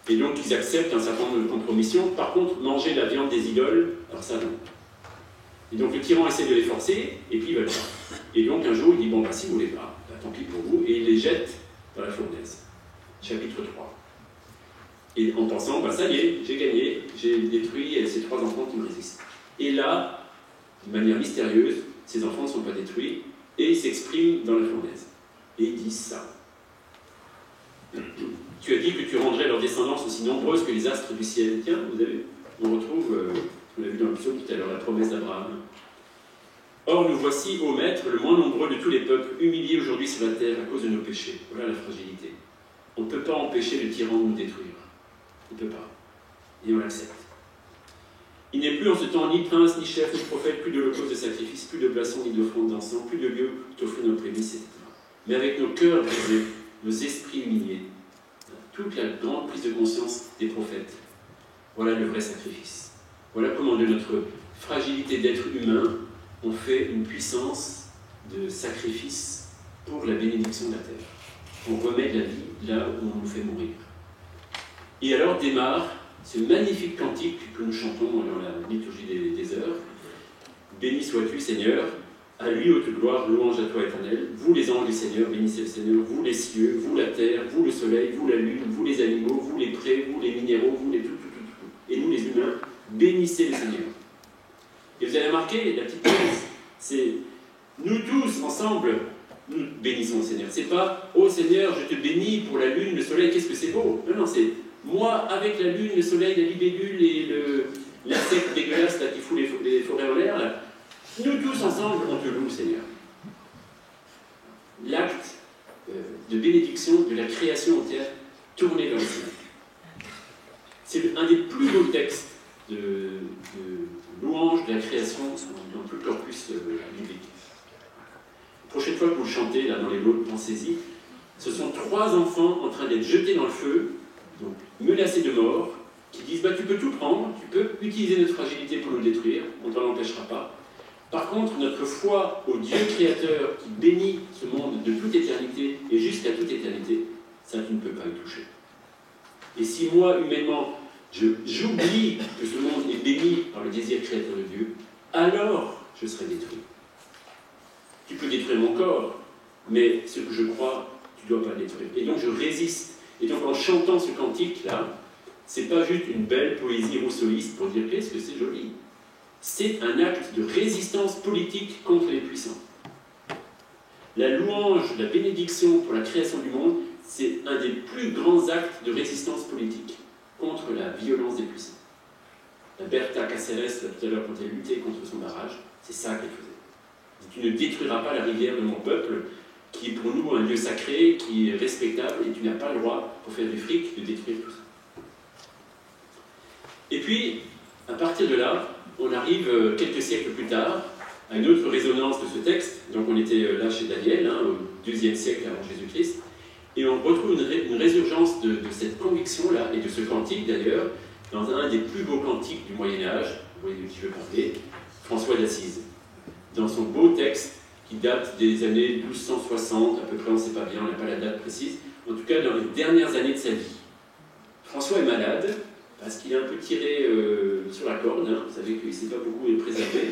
[SPEAKER 1] Et donc ils acceptent un certain nombre de compromissions. Par contre, manger la viande des idoles, alors ça non. Et donc le tyran essaie de les forcer, et puis ils veulent pas. Et donc un jour il dit, bon bah si vous voulez pas, bah, tant pis pour vous, et il les jette dans la fournaise. Chapitre 3. Et en pensant, bah ça y est, j'ai gagné, j'ai détruit ces 3 enfants qui me résistent. Et là, de manière mystérieuse, ces enfants ne sont pas détruits, et ils s'expriment dans la fournaise. Et ils disent ça. Tu as dit que tu rendrais leur descendance aussi nombreuse que les astres du ciel. Tiens, vous avez, on retrouve, on l'a vu dans le psaume tout à l'heure, la promesse d'Abraham. Or, nous voici, ô Maître, le moins nombreux de tous les peuples, humiliés aujourd'hui sur la terre à cause de nos péchés. Voilà la fragilité. On ne peut pas empêcher le tyran de nous détruire. On ne peut pas. Et on l'accepte. Il n'est plus en ce temps ni prince, ni chef, ni prophète, plus d'holocauste de sacrifice, plus de boissons, ni d'offrandes d'encens, plus de lieux d'offrir nos prémices, etc. Mais avec nos cœurs brisés, nos esprits humiliés, toute la grande prise de conscience des prophètes, voilà le vrai sacrifice. Voilà comment de notre fragilité d'être humain, on fait une puissance de sacrifice pour la bénédiction de la terre. On remet de la vie là où on nous fait mourir. Et alors démarre ce magnifique cantique que nous chantons dans la liturgie des heures. Béni sois-tu, Seigneur, à lui haute gloire, louange à toi éternel. Vous les anges du Seigneur, bénissez le Seigneur, vous les cieux, vous la terre, vous le soleil, vous la lune, vous les animaux, vous les prés, vous les minéraux, vous les tout. Et nous les humains, bénissez le Seigneur. Et vous avez remarqué, la petite phrase, c'est nous tous ensemble, nous bénissons le Seigneur. C'est pas oh Seigneur, je te bénis pour la lune, le soleil, qu'est-ce que c'est beau. Non, c'est moi avec la lune, le soleil, la libellule et l'insecte dégueulasse là, qui fout les forêts en l'air. Là. Nous tous ensemble, on te loue, Seigneur. L'acte de bénédiction de la création entière tourné vers le Seigneur. C'est un des plus beaux textes de louange de la création dans tout le corpus biblique. La prochaine fois que vous le chantez, là, dans les lots, pensez-y, ce sont 3 enfants en train d'être jetés dans le feu, donc menacés de mort, qui disent bah, tu peux tout prendre, tu peux utiliser notre fragilité pour nous détruire, on ne t'en empêchera pas. Par contre, notre foi au Dieu créateur qui bénit ce monde de toute éternité et jusqu'à toute éternité, ça tu ne peux pas y toucher. Et si moi, humainement, j'oublie que ce monde est béni par le désir créateur de Dieu, alors je serai détruit. Tu peux détruire mon corps, mais ce que je crois, tu ne dois pas le détruire. Et donc je résiste. Et donc en chantant ce cantique-là, c'est pas juste une belle poésie rousseauiste pour dire qu'est-ce que c'est joli. C'est un acte de résistance politique contre les puissants. La louange, la bénédiction pour la création du monde, c'est un des plus grands actes de résistance politique contre la violence des puissants. La Berta Cáceres, tout à l'heure, quand elle luttait contre son barrage, c'est ça qu'elle faisait. Tu ne détruiras pas la rivière de mon peuple, qui est pour nous un lieu sacré, qui est respectable, et tu n'as pas le droit, pour faire du fric, de détruire tout ça. Et puis, à partir de là, on arrive quelques siècles plus tard à une autre résonance de ce texte. Donc on était là chez Daniel, au IIe siècle avant Jésus-Christ, et on retrouve une résurgence de cette conviction-là, et de ce cantique d'ailleurs, dans un des plus beaux cantiques du Moyen-Âge, vous voyez de qui je veux parler, François d'Assise. Dans son beau texte, qui date des années 1260, à peu près, on ne sait pas bien, on n'a pas la date précise, en tout cas dans les dernières années de sa vie. François est malade, parce qu'il est un peu tiré sur la corde, hein. Vous savez qu'il ne s'est pas beaucoup préservé,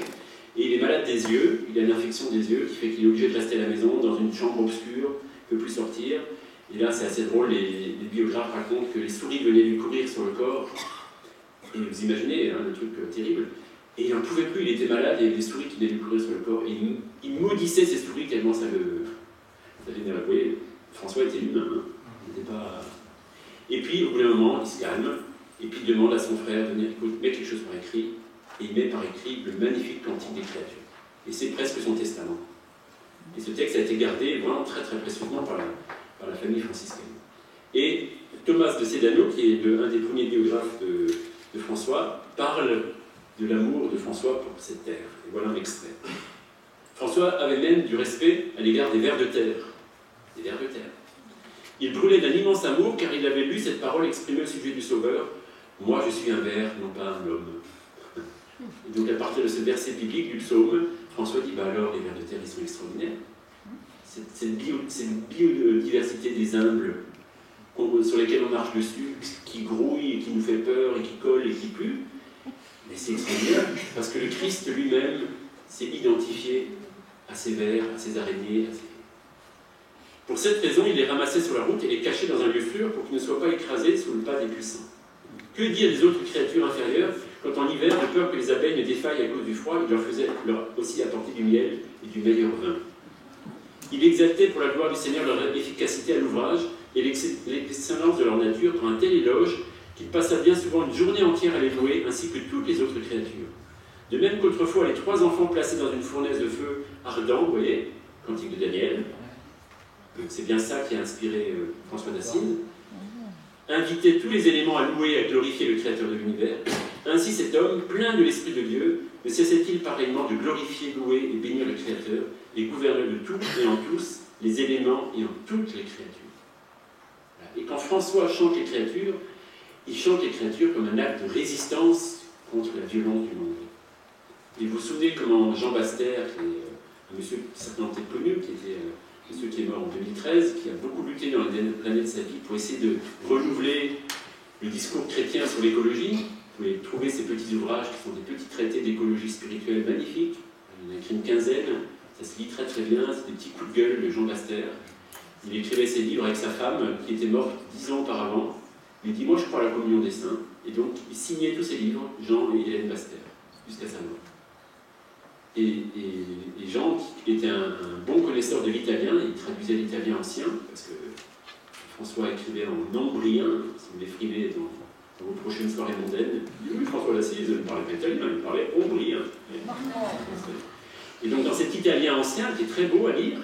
[SPEAKER 1] et il est malade des yeux, il a une infection des yeux qui fait qu'il est obligé de rester à la maison, dans une chambre obscure, il ne peut plus sortir, et là c'est assez drôle, les biographes racontent que les souris venaient lui courir sur le corps, et vous imaginez, hein, le truc terrible, et il n'en pouvait plus, il était malade, et il y avait des souris qui venaient lui courir sur le corps, et il maudissait ces souris tellement ça l'énervait. Vous voyez, François était humain, hein. Il n'était pas... Et puis au bout d'un moment, il se calme, et puis il demande à son frère de venir, écoute, mets quelque chose par écrit, et il met par écrit le magnifique cantique des créatures. Et c'est presque son testament. Et ce texte a été gardé vraiment très très précieusement par la famille franciscaine. Et Thomas de Sedano, qui est un des premiers biographes de François, parle de l'amour de François pour cette terre. Et voilà un extrait. François avait même du respect à l'égard des vers de terre. Des vers de terre. Il brûlait d'un immense amour car il avait lu cette parole exprimée au sujet du Sauveur. Moi je suis un ver, non pas un homme. Et donc à partir de ce verset biblique du psaume, François dit, bah alors les vers de terre, ils sont extraordinaires. Cette biodiversité des humbles, sur lesquels on marche dessus, qui grouille, et qui nous fait peur, et qui colle, et qui pue, mais c'est extraordinaire, parce que le Christ lui-même s'est identifié à ces vers, à ces araignées, à ces... Pour cette raison, il les ramassait sur la route et les cachait dans un lieu sûr pour qu'ils ne soient pas écrasés sous le pas des puissants. Que dire des autres créatures inférieures quand en hiver, de peur que les abeilles ne défaillent à cause du froid, il leur faisait aussi apporter du miel et du meilleur vin. Il exaltait pour la gloire du Seigneur leur efficacité à l'ouvrage et l'excellence de leur nature par un tel éloge qu'il passa bien souvent une journée entière à les louer, ainsi que toutes les autres créatures. De même qu'autrefois, les 3 enfants placés dans une fournaise de feu ardent, vous voyez, Cantique de Daniel, c'est bien ça qui a inspiré François d'Assise, invitaient tous les éléments à louer et à glorifier le Créateur de l'univers. Ainsi cet homme, plein de l'Esprit de Dieu, ne cessait-il pareillement de glorifier, louer et bénir le Créateur, les gouverneurs de tout et en tous, les éléments et en toutes les créatures. Et quand François chante les créatures, il chante les créatures comme un acte de résistance contre la violence du monde. Et vous vous souvenez comment Jean Baster, qui est un monsieur certainement peut-être connu, qui était monsieur qui est mort en 2013, qui a beaucoup lutté dans les dernières années de sa vie pour essayer de renouveler le discours chrétien sur l'écologie. Vous pouvez trouver ces petits ouvrages qui sont des petits traités d'écologie spirituelle magnifiques. Il en a écrit une quinzaine, ça se lit très très bien, c'est des petits coups de gueule de Jean Baster. Il écrivait ses livres avec sa femme, qui était morte 10 ans auparavant. Il dit « Moi je crois à la communion des saints ». Et donc il signait tous ses livres, Jean et Hélène Baster, jusqu'à sa mort. Et Jean, qui était un bon connaisseur de l'italien, il traduisait l'italien ancien, parce que François écrivait en ambrien, si vous l'écrivez dans vos prochaines soirées mondaines. Oui, François d'Assise ne parlait pas italien, il parlait ombrien. Et donc dans cet italien ancien, qui est très beau à lire,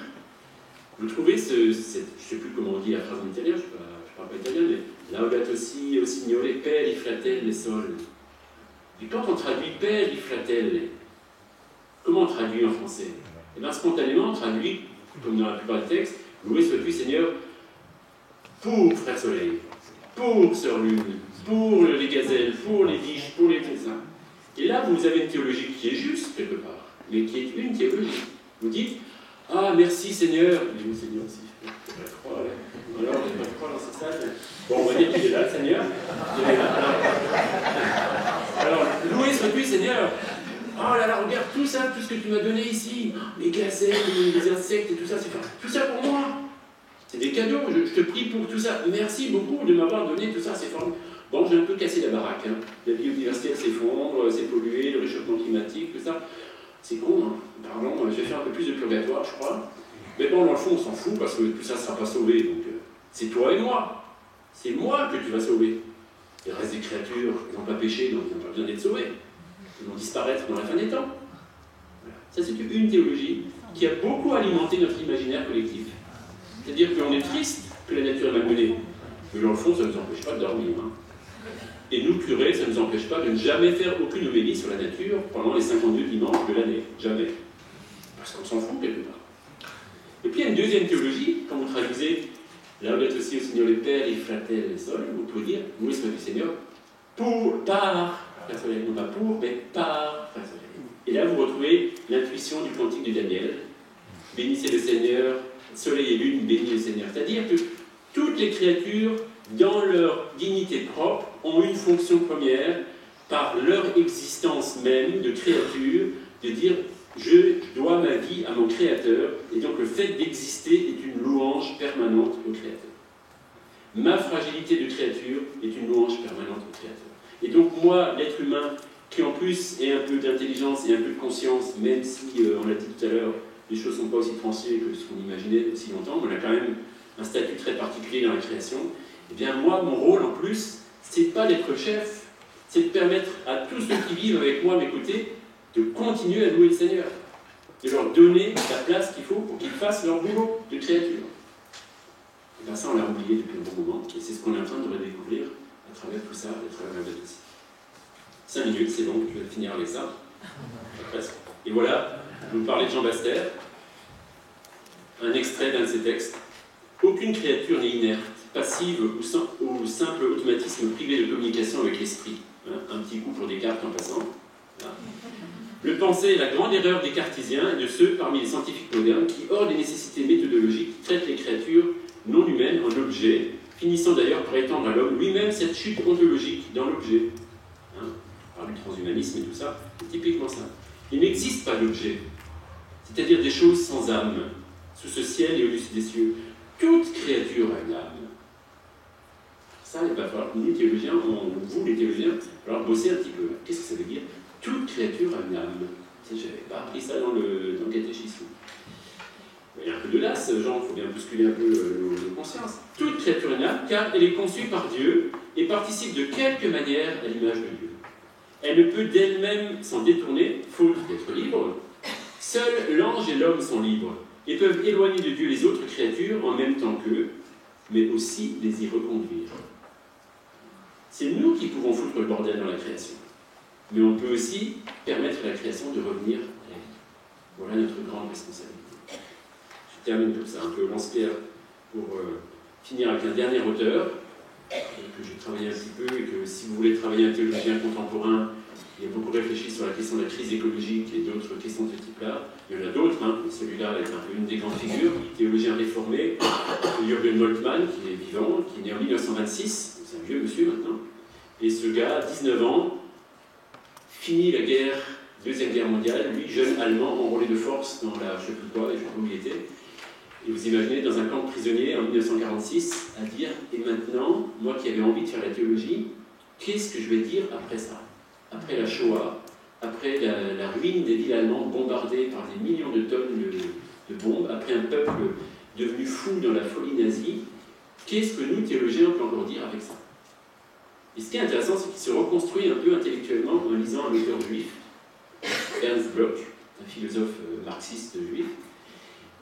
[SPEAKER 1] vous trouvez je ne sais plus comment on dit la phrase en italien, je ne parle pas italien, mais Laudato si o Signore per I fratelli sol. Et quand on traduit per I fratelli, comment on traduit en français? Et bien spontanément, on traduit, comme dans la plupart des textes, loué soit-tu Seigneur pour Frère Soleil, pour Sœur Lune, pour les gazelles, pour les biches, pour les ça. Et là, vous avez une théologie qui est juste, quelque part, mais qui est une théologie. Vous dites, ah, merci Seigneur. Il est où Seigneur aussi? Il n'y a pas de croix, là. Alors, il n'y a pas de croix dans cette salle. Bon, on va dire qu'il est là, le Seigneur. Il est là. Alors, loué sois-tu Seigneur. Oh là là, regarde tout ça, tout ce que tu m'as donné ici. Les gazelles, les insectes et tout ça, c'est tout ça pour moi. C'est des cadeaux, je te prie pour tout ça. Merci beaucoup de m'avoir donné tout ça, c'est formidable. Bon, j'ai un peu cassé la baraque. Hein. La biodiversité s'effondre, c'est pollué, le réchauffement climatique, tout ça. C'est con, hein. Pardon, je vais faire un peu plus de purgatoire, je crois. Mais bon, dans le fond, on s'en fout parce que tout ça ne sera pas sauvé. Donc, c'est toi et moi. C'est moi que tu vas sauver. Il reste des créatures, ils n'ont pas péché, donc ils n'ont pas besoin d'être sauvés. Ils vont disparaître dans la fin des temps. Voilà. Ça, c'est une théologie qui a beaucoup alimenté notre imaginaire collectif. C'est-à-dire qu'on est triste que la nature est malmenée. Mais dans le fond, ça ne nous empêche pas de dormir. Hein. Et nous, curés, ça ne nous empêche pas de ne jamais faire aucune homélie sur la nature pendant les 52 dimanches de l'année. Jamais. Parce qu'on s'en fout quelque part. Et puis il y a une deuxième théologie, quand vous traduisez Laudato si o Signore per I fratelli sol, vous pouvez dire loué soit du Seigneur par Frère Soleil, non pas pour, mais par Frère Soleil. Et là, vous retrouvez l'intuition du cantique de Daniel. Bénissez le Seigneur, soleil et lune, bénis le Seigneur. C'est-à-dire que toutes les créatures, dans leur dignité propre, ont une fonction première, par leur existence même de créature, de dire je dois ma vie à mon Créateur, et donc le fait d'exister est une louange permanente au Créateur. Ma fragilité de créature est une louange permanente au Créateur. Et donc moi, l'être humain, qui en plus ait un peu d'intelligence et un peu de conscience, même si, on l'a dit tout à l'heure, les choses ne sont pas aussi tranchées que ce qu'on imaginait aussi longtemps, mais on a quand même un statut très particulier dans la création, eh bien moi, mon rôle en plus, c'est pas d'être chef, c'est de permettre à tous ceux qui vivent avec moi à mes côtés de continuer à louer le Seigneur, de leur donner la place qu'il faut pour qu'ils fassent leur boulot de créature. Et bien ça, on l'a oublié depuis un bon moment, et c'est ce qu'on est en train de redécouvrir à travers tout ça, à travers la bête aussi. 5 minutes, c'est bon, je vais finir avec ça. Presque. Et voilà, je vous parlais de Jean Baster, un extrait d'un de ses textes. Aucune créature n'est inerte, passive ou simple automatisme privé de communication avec l'esprit. Un petit coup pour Descartes en passant. Voilà. Le penser est la grande erreur des cartésiens et de ceux parmi les scientifiques modernes qui, hors des nécessités méthodologiques, traitent les créatures non humaines en objets, finissant d'ailleurs par étendre à l'homme lui-même cette chute ontologique dans l'objet. Hein, on parle du transhumanisme et tout ça, c'est typiquement ça. Il n'existe pas d'objet, c'est-à-dire des choses sans âme, sous ce ciel et au-dessus des cieux. Toute créature a une âme. Ça, il va falloir que nous, théologiens, vous les théologiens, il va falloir bosser un petit peu. Qu'est-ce que ça veut dire? Toute créature a une âme. Je n'avais pas appris ça dans le catéchisme. Il y a un peu de lasse, Jean, il faut bien bousculer un peu nos consciences. Toute créature a une âme, car elle est conçue par Dieu et participe de quelque manière à l'image de Dieu. Elle ne peut d'elle-même s'en détourner, faute d'être libre. Seuls l'ange et l'homme sont libres et peuvent éloigner de Dieu les autres créatures en même temps qu'eux, mais aussi les y reconduire. C'est nous qui pouvons foutre le bordel dans la création. Mais on peut aussi permettre à la création de revenir à la vie. Voilà notre grande responsabilité. Je termine tout ça un peu lance-pierre pour finir avec un dernier auteur que j'ai travaillé un petit peu et que si vous voulez travailler un théologien contemporain, il a beaucoup réfléchi sur la question de la crise écologique et d'autres questions de ce type-là. Il y en a d'autres, hein, mais celui-là est un peu une des grandes figures, théologien réformé, Jürgen Moltmann, qui est vivant, qui est né en 1926, c'est un vieux monsieur maintenant, et ce gars, 19 ans, finit la Deuxième Guerre mondiale, lui, jeune Allemand, enrôlé de force dans la, je ne sais plus quoi, je ne sais pas où il était, et vous imaginez, dans un camp de prisonniers en 1946, à dire « Et maintenant, moi qui avais envie de faire la théologie, qu'est-ce que je vais dire après ça ?» Après la Shoah, après la ruine des villes allemandes bombardées par des millions de tonnes de bombes, après un peuple devenu fou dans la folie nazie, qu'est-ce que nous, théologiens, on peut encore dire avec ça? Et ce qui est intéressant, c'est qu'il se reconstruit un peu intellectuellement en lisant un auteur juif, Ernst Bloch, un philosophe marxiste juif,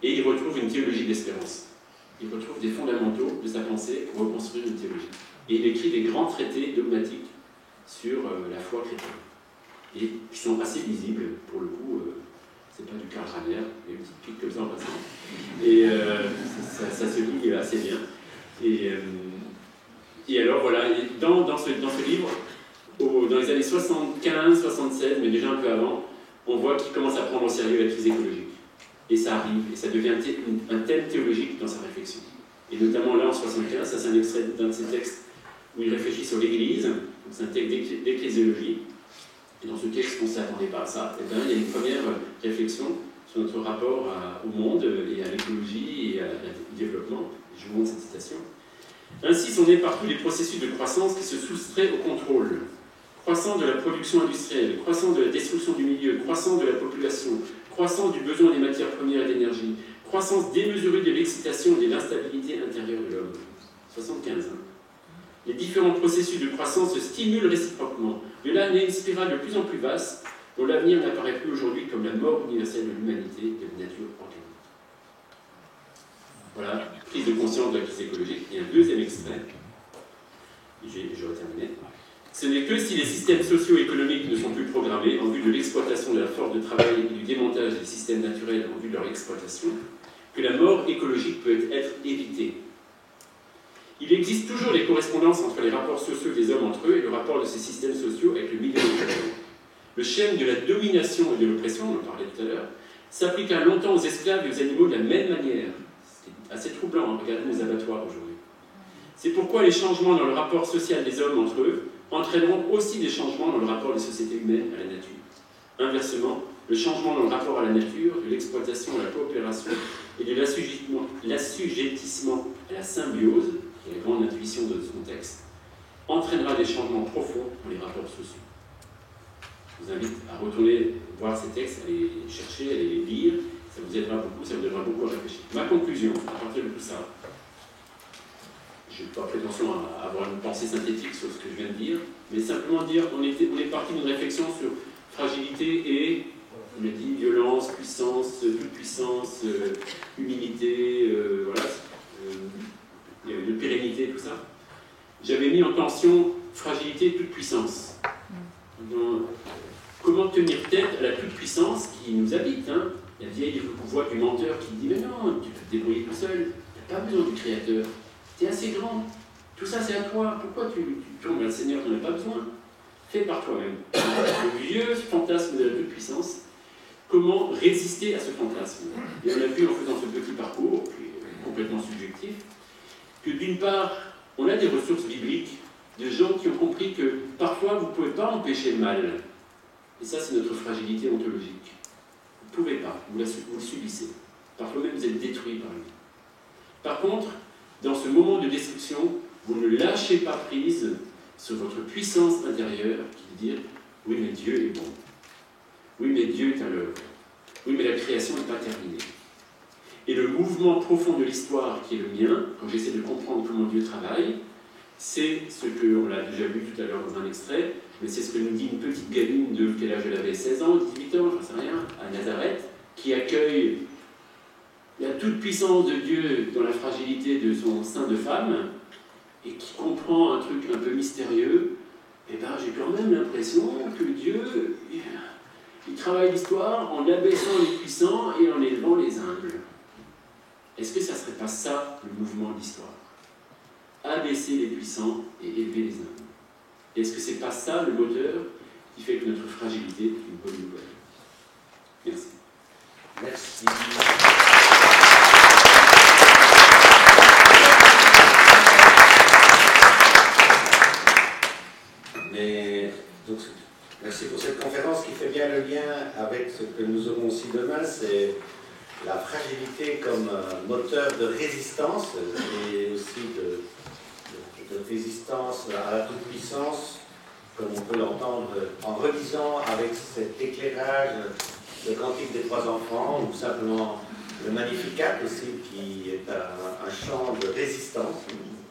[SPEAKER 1] et il retrouve une théologie de l'espérance. Il retrouve des fondamentaux de sa pensée pour reconstruire une théologie. Et il écrit des grands traités dogmatiques sur la foi chrétienne. Et qui sont assez lisibles, pour le coup, c'est pas du Karl Rahner, il y a une petite pique comme ça en passant. Et ça se lit assez bien. Et alors voilà, dans ce livre, dans les années 75, 76, mais déjà un peu avant, on voit qu'il commence à prendre au sérieux la crise écologique. Et ça arrive, et ça devient un thème théologique dans sa réflexion. Et notamment là, en 75, ça c'est un extrait d'un de ses textes où il réfléchit sur l'Église, c'est un texte d'ecclésiologie. Et dans ce texte, on ne s'attendait pas à ça. Et bien, il y a une première réflexion sur notre rapport au monde et à l'écologie et au développement. Je vous montre cette citation. Ainsi sont nés partout des processus de croissance qui se soustraient au contrôle. Croissance de la production industrielle, croissance de la destruction du milieu, croissance de la population, croissance du besoin des matières premières et d'énergie, croissance démesurée de l'excitation et de l'instabilité intérieure de l'homme. 75. Hein. Les différents processus de croissance se stimulent réciproquement. De là naît une spirale de plus en plus vaste, dont l'avenir n'apparaît plus aujourd'hui comme la mort universelle de l'humanité et de la nature organique. Voilà, prise de conscience de la crise écologique. Et un deuxième extrait, j'aurais terminé. Ce n'est que si les systèmes socio-économiques ne sont plus programmés en vue de l'exploitation de la force de travail et du démontage des systèmes naturels en vue de leur exploitation, que la mort écologique peut être évitée. Il existe toujours des correspondances entre les rapports sociaux des hommes entre eux et le rapport de ces systèmes sociaux avec le milieu naturel. Le schème de la domination et de l'oppression, on en parlait tout à l'heure, s'appliqua longtemps aux esclaves et aux animaux de la même manière. C'est assez troublant, hein, regardez nos abattoirs aujourd'hui. C'est pourquoi les changements dans le rapport social des hommes entre eux entraîneront aussi des changements dans le rapport des sociétés humaines à la nature. Inversement, le changement dans le rapport à la nature, de l'exploitation à la coopération et de l'assujettissement à la symbiose, qui est la grande intuition de ce contexte, entraînera des changements profonds dans les rapports sociaux. Je vous invite à retourner voir ces textes, à les chercher, à les lire, ça vous aidera beaucoup, ça vous donnera beaucoup à réfléchir. Ma conclusion, à partir de tout ça, je n'ai pas prétention à avoir une pensée synthétique sur ce que je viens de dire, mais simplement dire qu'on est parti d'une réflexion sur fragilité et, on a dit, violence, puissance, toute puissance, humilité, voilà, de pérennité, tout ça. J'avais mis en tension fragilité et toute puissance. Donc, comment tenir tête à la toute puissance qui nous habite, hein? La vieille voix du menteur qui dit « Mais non, tu peux te débrouiller tout seul, tu n'as pas besoin du Créateur. Tu es assez grand, tout ça c'est à toi, pourquoi tu tombes vers le Seigneur, tu n'en as pas besoin. fais par toi-même. Le vieux fantasme de la toute-puissance, comment résister à ce fantasme. Et on a vu en faisant ce petit parcours, qui est complètement subjectif, que d'une part, on a des ressources bibliques de gens qui ont compris que parfois vous ne pouvez pas empêcher le mal. Et ça, c'est notre fragilité ontologique. Vous ne pouvez pas, vous le subissez. Parfois même, vous êtes détruit par lui. Par contre, dans ce moment de destruction, vous ne lâchez pas prise sur votre puissance intérieure qui veut dire « Oui, mais Dieu est bon. Oui, mais Dieu est à l'œuvre. Oui, mais la création n'est pas terminée. » Et le mouvement profond de l'histoire qui est le mien, quand j'essaie de comprendre comment Dieu travaille, c'est ce qu'on l'a déjà vu tout à l'heure dans un extrait, mais c'est ce que nous dit une petite gamine de quel âge elle avait, 16 ans, 18 ans, j'en sais rien, à Nazareth, qui accueille la toute-puissance de Dieu dans la fragilité de son sein de femme, et qui comprend un truc un peu mystérieux. Et bien j'ai quand même l'impression que Dieu, il travaille l'histoire en abaissant les puissants et en élevant les humbles. Est-ce que ça ne serait pas ça le mouvement de l'histoire? Abaisser les puissants et élever les humbles. Est-ce que c'est pas ça le moteur qui fait que notre fragilité est une bonne nouvelle? Merci.
[SPEAKER 3] Merci. Donc, merci pour cette conférence qui fait bien le lien avec ce que nous aurons aussi demain, c'est la fragilité comme moteur de résistance et aussi de résistance à la toute-puissance, comme on peut l'entendre en relisant avec cet éclairage le Cantique des Trois Enfants, ou simplement le Magnificat aussi, qui est un chant de résistance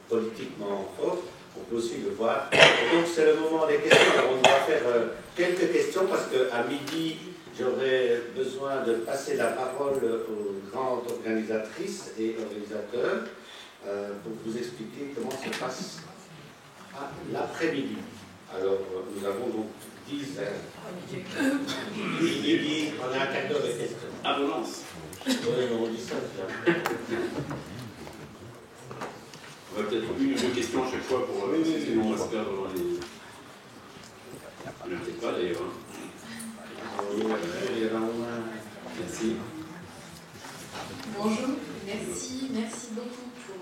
[SPEAKER 3] politiquement fort. On peut aussi le voir. Et donc c'est le moment des questions. Alors on va faire quelques questions parce qu'à midi, j'aurai besoin de passer la parole aux grandes organisatrices et organisateurs pour vous expliquer comment se passe l'après-midi. Alors nous avons donc 10 midi, on a un quart d'heure de questions.
[SPEAKER 1] Abondance.
[SPEAKER 3] Oui, on dit ça déjà.
[SPEAKER 1] On va peut-être une ou deux questions à chaque fois pour sinon on va se perdre dans les... Il n'y en a peut-être pas d'ailleurs. Merci.
[SPEAKER 4] Bonjour, merci beaucoup pour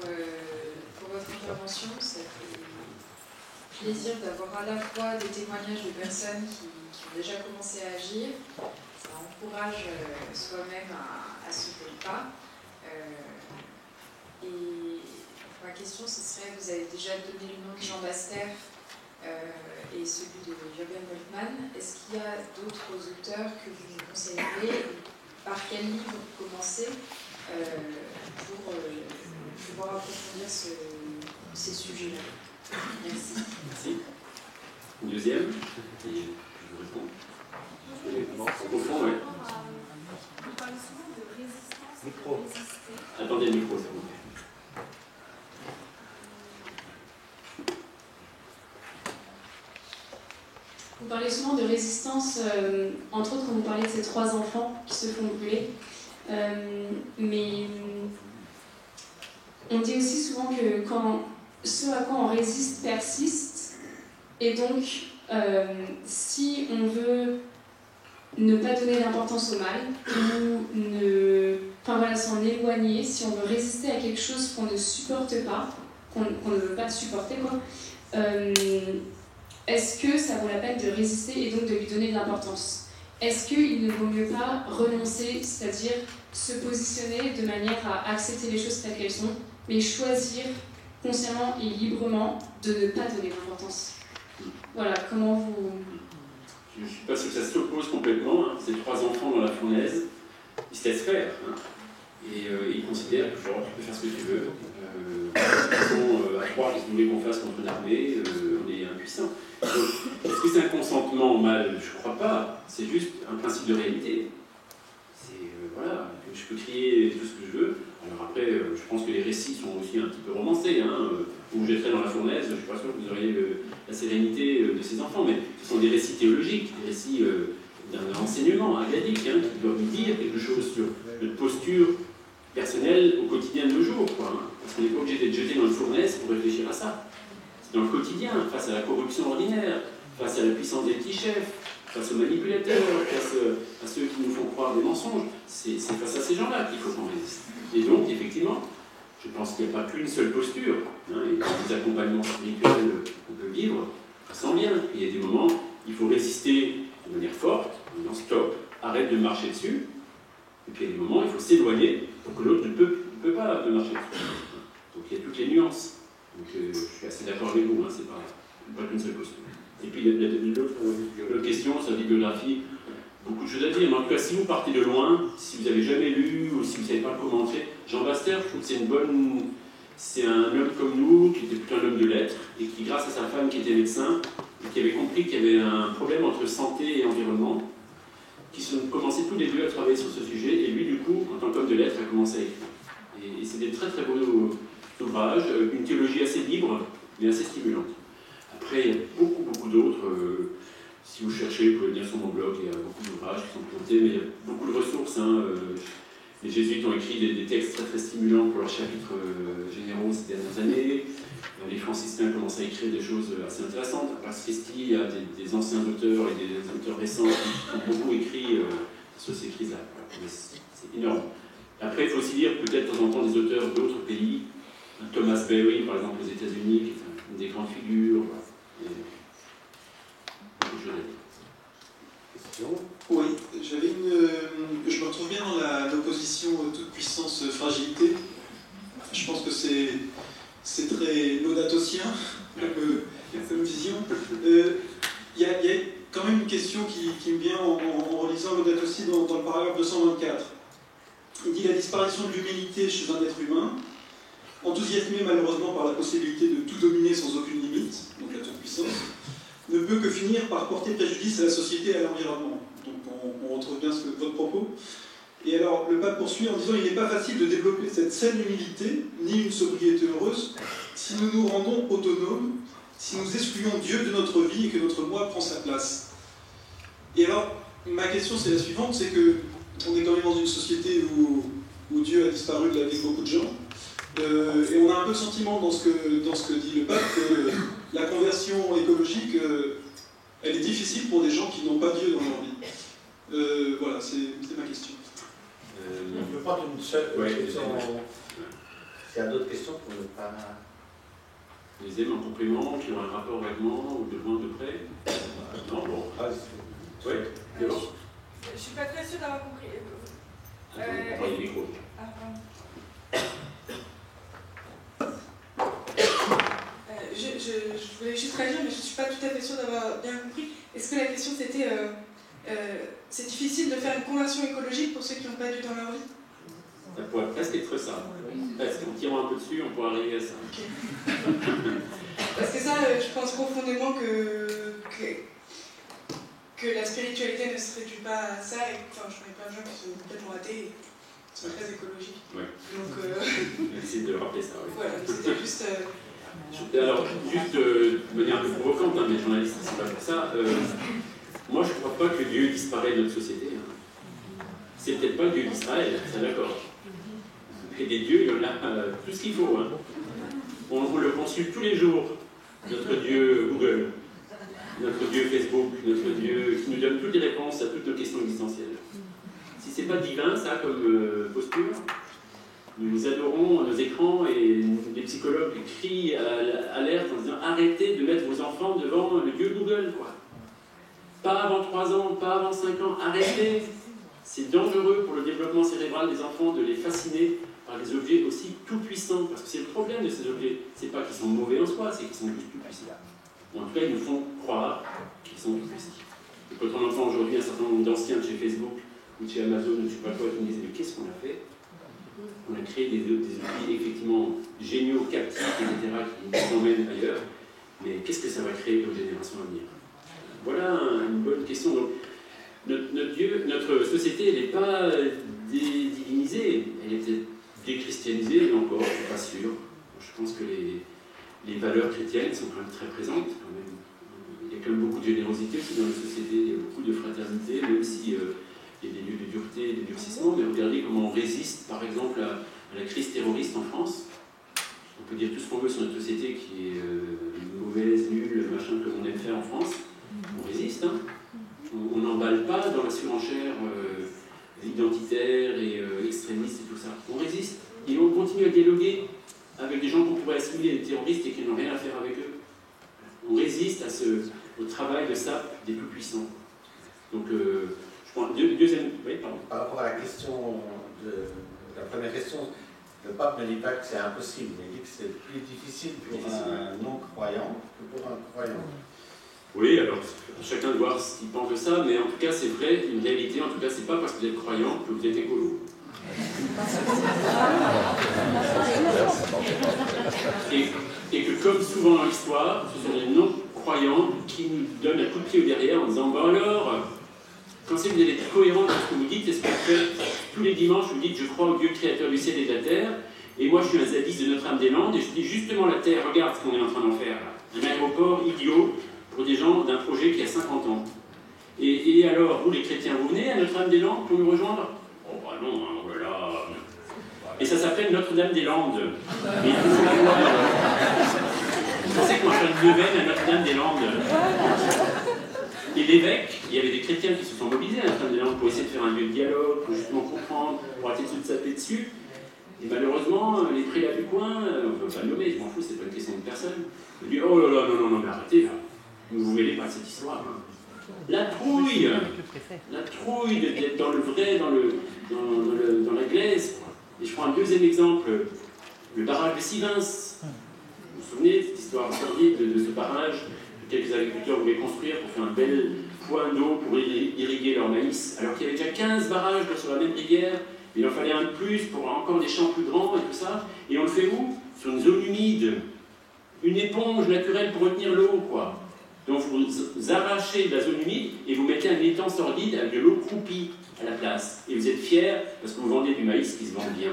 [SPEAKER 4] votre intervention. Ça fait plaisir d'avoir à la fois des témoignages de personnes qui ont déjà commencé à agir. Ça encourage soi-même à sauter le pas. Et ma question, ce serait, vous avez déjà donné le nom de Jean Baster et celui de Jürgen Moltmann. Est-ce qu'il y a d'autres auteurs que vous nous conseilleriez? Par quel livre commencer pour pouvoir approfondir ces sujets-là? Merci.
[SPEAKER 1] Merci. Une deuxième? Et je vous réponds. Au fond, oui.
[SPEAKER 5] On parle souvent de résistance.
[SPEAKER 3] Micro.
[SPEAKER 1] Attendez le micro, s'il vous plaît.
[SPEAKER 5] Vous parlez souvent de résistance, entre autres quand vous parlez de ces 3 enfants qui se font brûler. Mais on dit aussi souvent que ce à quoi on résiste persiste. Et donc, si on veut ne pas donner d'importance au mal, ou s'en éloigner, si on veut résister à quelque chose qu'on ne supporte pas, qu'on ne veut pas supporter, quoi, est-ce que ça vaut la peine de résister et donc de lui donner de l'importance? Est-ce qu'il ne vaut mieux pas renoncer, c'est-à-dire se positionner de manière à accepter les choses telles qu'elles sont, mais choisir consciemment et librement de ne pas donner d'importance? Voilà, comment vous...
[SPEAKER 1] Je ne suis pas sûr que ça s'oppose complètement. Hein. Ces 3 enfants dans la fournaise, ils se laissent faire. Hein. Et ils considèrent que genre, tu peux faire ce que tu veux. À croire qu'ils voulaient qu'on fasse contre une armée, on est impuissant. Est-ce que c'est un consentement au mal? Je ne crois pas. C'est juste un principe de réalité. C'est, voilà, que je peux crier tout ce que je veux. Alors après, je pense que les récits sont aussi un petit peu romancés. Hein. Vous jetterez dans la fournaise, je ne suis pas sûr que vous auriez la sérénité de ces enfants, mais ce sont des récits théologiques, des récits d'un enseignement agradique, hein, qui doivent nous dire quelque chose sur notre posture personnelle au quotidien de nos jours, quoi, hein. Parce qu'on n'est pas obligé d'être jeté dans une fournaise pour réfléchir à ça. C'est dans le quotidien, face à la corruption ordinaire, face à la puissance des petits chefs, face aux manipulateurs, face à ceux qui nous font croire des mensonges. C'est face à ces gens-là qu'il faut qu'on résiste. Et donc, effectivement, je pense qu'il n'y a pas qu'une seule posture. Hein, il y a des accompagnements spirituels qu'on peut vivre, ça sent bien. Il y a des moments, il faut résister de manière forte, en disant stop, arrête de marcher dessus. Et puis il y a des moments, il faut s'éloigner pour que l'autre ne peut pas marcher dessus. Donc il y a toutes les nuances. Donc je suis assez d'accord avec vous, hein, c'est pas qu'une seule posture. Et puis il y a l'autre question sur la bibliographie, beaucoup de choses à dire, mais en tout cas si vous partez de loin, si vous n'avez jamais lu ou si vous ne savez pas comment entrer, Jean Baster, je trouve que c'est un homme comme nous, qui était plutôt un homme de lettres, et qui grâce à sa femme qui était médecin, et qui avait compris qu'il y avait un problème entre santé et environnement, qui sont commencé tous les deux à travailler sur ce sujet, et lui du coup, en tant qu'homme de lettres, a commencé à écrire. Et c'est des très très beaux ouvrages, une théologie assez libre, mais assez stimulante. Après, il y a beaucoup d'autres. Si vous cherchez, vous pouvez venir sur mon blog, il y a beaucoup d'ouvrages qui sont présentés, mais il y a beaucoup de ressources. Hein. Les jésuites ont écrit des textes très très stimulants pour leurs chapitres généraux ces dernières années. Les franciscains commencent à écrire des choses assez intéressantes. À Pars Christi, il y a des anciens auteurs et des auteurs récents qui ont beaucoup écrit sur ces crises-là. C'est énorme. Après, il faut aussi lire peut-être de temps en temps des auteurs d'autres pays. Thomas Berry, par exemple, aux États-Unis, qui est une des grandes figures.
[SPEAKER 3] Question ?
[SPEAKER 6] Oui, je me retrouve bien dans l'opposition toute puissance fragilité. Je pense que c'est très laudatocien comme vision. Il y a quand même une question qui me vient en relisant Laudato Si dans le paragraphe 224. Il dit: la disparition de l'humilité chez un être humain, enthousiasmé malheureusement par la possibilité de tout dominer sans aucune limite, donc la toute-puissance, ne peut que finir par porter préjudice à la société et à l'environnement. Donc on retrouve bien votre propos. Et alors le pape poursuit en disant: il n'est pas facile de développer cette saine humilité, ni une sobriété heureuse, si nous nous rendons autonomes, si nous excluons Dieu de notre vie et que notre moi prend sa place. Et alors, ma question c'est la suivante, c'est que on est quand même dans une société où Dieu a disparu de la vie de beaucoup de gens, et on a un peu le sentiment dans ce que dit le pape que la conversion écologique, elle est difficile pour des gens qui n'ont pas Dieu dans leur vie. Voilà, c'est ma question.
[SPEAKER 3] On peut prendre une seule question. S'il y a d'autres questions pour ne pas...
[SPEAKER 1] Les aimants en complément, qui ont un rapport vaguement, ou de loin, de près. Non, bon. Oui, c'est bon.
[SPEAKER 7] Je suis pas très sûre d'avoir compris.
[SPEAKER 1] Attends, on prend les micros.
[SPEAKER 7] Je voulais juste réagir, mais je ne suis pas tout à fait sûre d'avoir bien compris. Est-ce que la question c'était c'est difficile de faire une conversion écologique pour ceux qui n'ont pas Dieu dans leur vie?
[SPEAKER 1] Ça pourrait presque être ça. Parce qu'en tirant un peu dessus, on pourrait arriver à ça.
[SPEAKER 7] Okay. Parce que ça, je pense profondément que la spiritualité ne se réduit pas à ça. Et, enfin, je connais plein de gens qui sont complètement athées et qui sont très écologiques.
[SPEAKER 1] Ouais.
[SPEAKER 7] Donc,
[SPEAKER 1] merci de rappeler ça. Oui.
[SPEAKER 7] Voilà, c'était juste...
[SPEAKER 1] Alors, juste de manière un peu provocante, hein, mais journalistes, c'est pas pour ça. Moi, je ne crois pas que Dieu disparaît de notre société. Hein. C'est peut-être pas le Dieu d'Israël, c'est d'accord. Et des dieux, il y en a tout ce qu'il faut. Hein. On le consulte tous les jours. Notre Dieu Google, notre Dieu Facebook, notre Dieu qui nous donne toutes les réponses à toutes nos questions existentielles. Si c'est pas divin, ça, comme posture, nous adorons nos écrans et les psychologues crient à l'alerte en disant arrêtez de mettre vos enfants devant le Dieu Google, quoi. Pas avant 3 ans, pas avant 5 ans, arrêtez. C'est dangereux pour le développement cérébral des enfants de les fasciner par des objets aussi tout-puissants. Parce que c'est le problème de ces objets. C'est pas qu'ils sont mauvais en soi, c'est qu'ils sont juste tout-puissants. En tout cas, ils nous font croire qu'ils sont tout-puissants. Et quand on entend aujourd'hui un certain nombre d'anciens de chez Facebook ou de chez Amazon, ou je ne sais pas quoi, qui me disent mais qu'est-ce qu'on a fait? On a créé des outils effectivement géniaux, captifs, etc., qui nous emmènent ailleurs. Mais qu'est-ce que ça va créer aux générations à venir? Voilà une bonne question. Donc, notre société, elle n'est pas divinisée, elle est peut-être déchristianisée, mais encore, je ne suis pas sûr. Je pense que les valeurs chrétiennes sont quand même très présentes. Quand même. Il y a quand même beaucoup de générosité aussi dans la société, il y a beaucoup de fraternité, même si il y a des lieux de dureté et de durcissement. Mais regardez comment on résiste, par exemple, à la crise terroriste en France. On peut dire tout ce qu'on veut sur notre société qui est mauvaise, nulle, machin, comme on aime faire en France. on résiste, hein. On n'emballe pas dans la surenchère identitaire et extrémiste et tout ça. On résiste et on continue à dialoguer avec des gens qu'on pourrait assimiler des terroristes et qui n'ont rien à faire avec eux. On résiste au travail de sape des tout-puissants. Donc, je prends deuxième... Oui, pardon.
[SPEAKER 3] Par rapport à la question la première question, le pape ne dit pas que c'est impossible, mais il dit que c'est plus difficile pour un non-croyant que pour un croyant.
[SPEAKER 1] Oui, alors chacun de voir ce qu'il pense de ça, mais en tout cas c'est vrai, une réalité, en tout cas c'est pas parce que vous êtes croyant que vous êtes écolo. Et que comme souvent dans l'histoire, ce sont les non-croyants qui nous donnent un coup de pied au derrière en disant « Bon alors, quand c'est que vous allez être cohérent dans ce que vous dites, est-ce que vous faites tous les dimanches, vous dites « Je crois au Dieu créateur du ciel et de la terre », et moi je suis un zadiste de Notre-Dame-des-Landes, et je dis justement la terre, regarde ce qu'on est en train d'en faire là. Un aéroport idiot pour des gens d'un projet qui a 50 ans. Et alors, vous les chrétiens, vous venez à Notre-Dame-des-Landes pour nous rejoindre? Oh bah non, hein, voilà. Et ça s'appelle Notre-Dame-des-Landes. Et il faut savoir. Vous pensez qu'on va faire une neuvaine à Notre-Dame-des-Landes? Et l'évêque, il y avait des chrétiens qui se sont mobilisés à Notre-Dame-des-Landes pour essayer de faire un lieu de dialogue, pour justement comprendre, pour arrêter de se taper dessus. Et malheureusement, les prélats du coin, on ne peut pas le nommer, je m'en fous, c'est pas une question de personne. Ils disent oh là là, non, mais arrêtez là. Vous ne mêlez pas de cette histoire. Hein. La trouille d'être dans le vrai, dans la glaise. Quoi. Et je prends un deuxième exemple, le barrage de Sivins. Vous vous souvenez de cette histoire sordide de ce barrage que quelques agriculteurs voulaient construire pour faire un bel point d'eau pour irriguer leur maïs, alors qu'il y avait déjà 15 barrages sur la même rivière. Il en fallait un de plus pour encore des champs plus grands et tout ça. Et on le fait où? Sur une zone humide. Une éponge naturelle pour retenir l'eau, quoi. Donc vous arrachez de la zone humide et vous mettez un étang sordide avec de l'eau croupie à la place. Et vous êtes fiers parce que vous vendez du maïs qui se vend bien.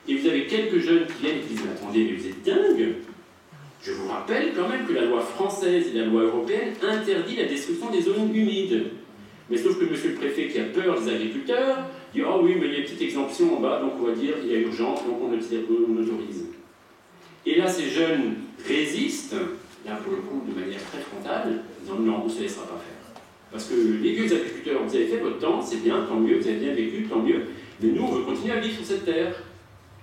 [SPEAKER 1] Et vous avez quelques jeunes qui viennent et qui disent « Attendez, mais vous êtes dingue !» Je vous rappelle quand même que la loi française et la loi européenne interdit la destruction des zones humides. Mais sauf que monsieur le préfet qui a peur des agriculteurs dit « Oh oui, mais il y a une petite exemption en bas, donc on va dire qu'il y a urgence, donc on autorise. » Et là, ces jeunes résistent, là pour le coup de manière très frontale, en disant non, on ne se laissera pas faire. Parce que les vieux agriculteurs, vous avez fait votre temps, c'est bien, tant mieux, vous avez bien vécu, tant mieux, mais nous on veut continuer à vivre sur cette terre.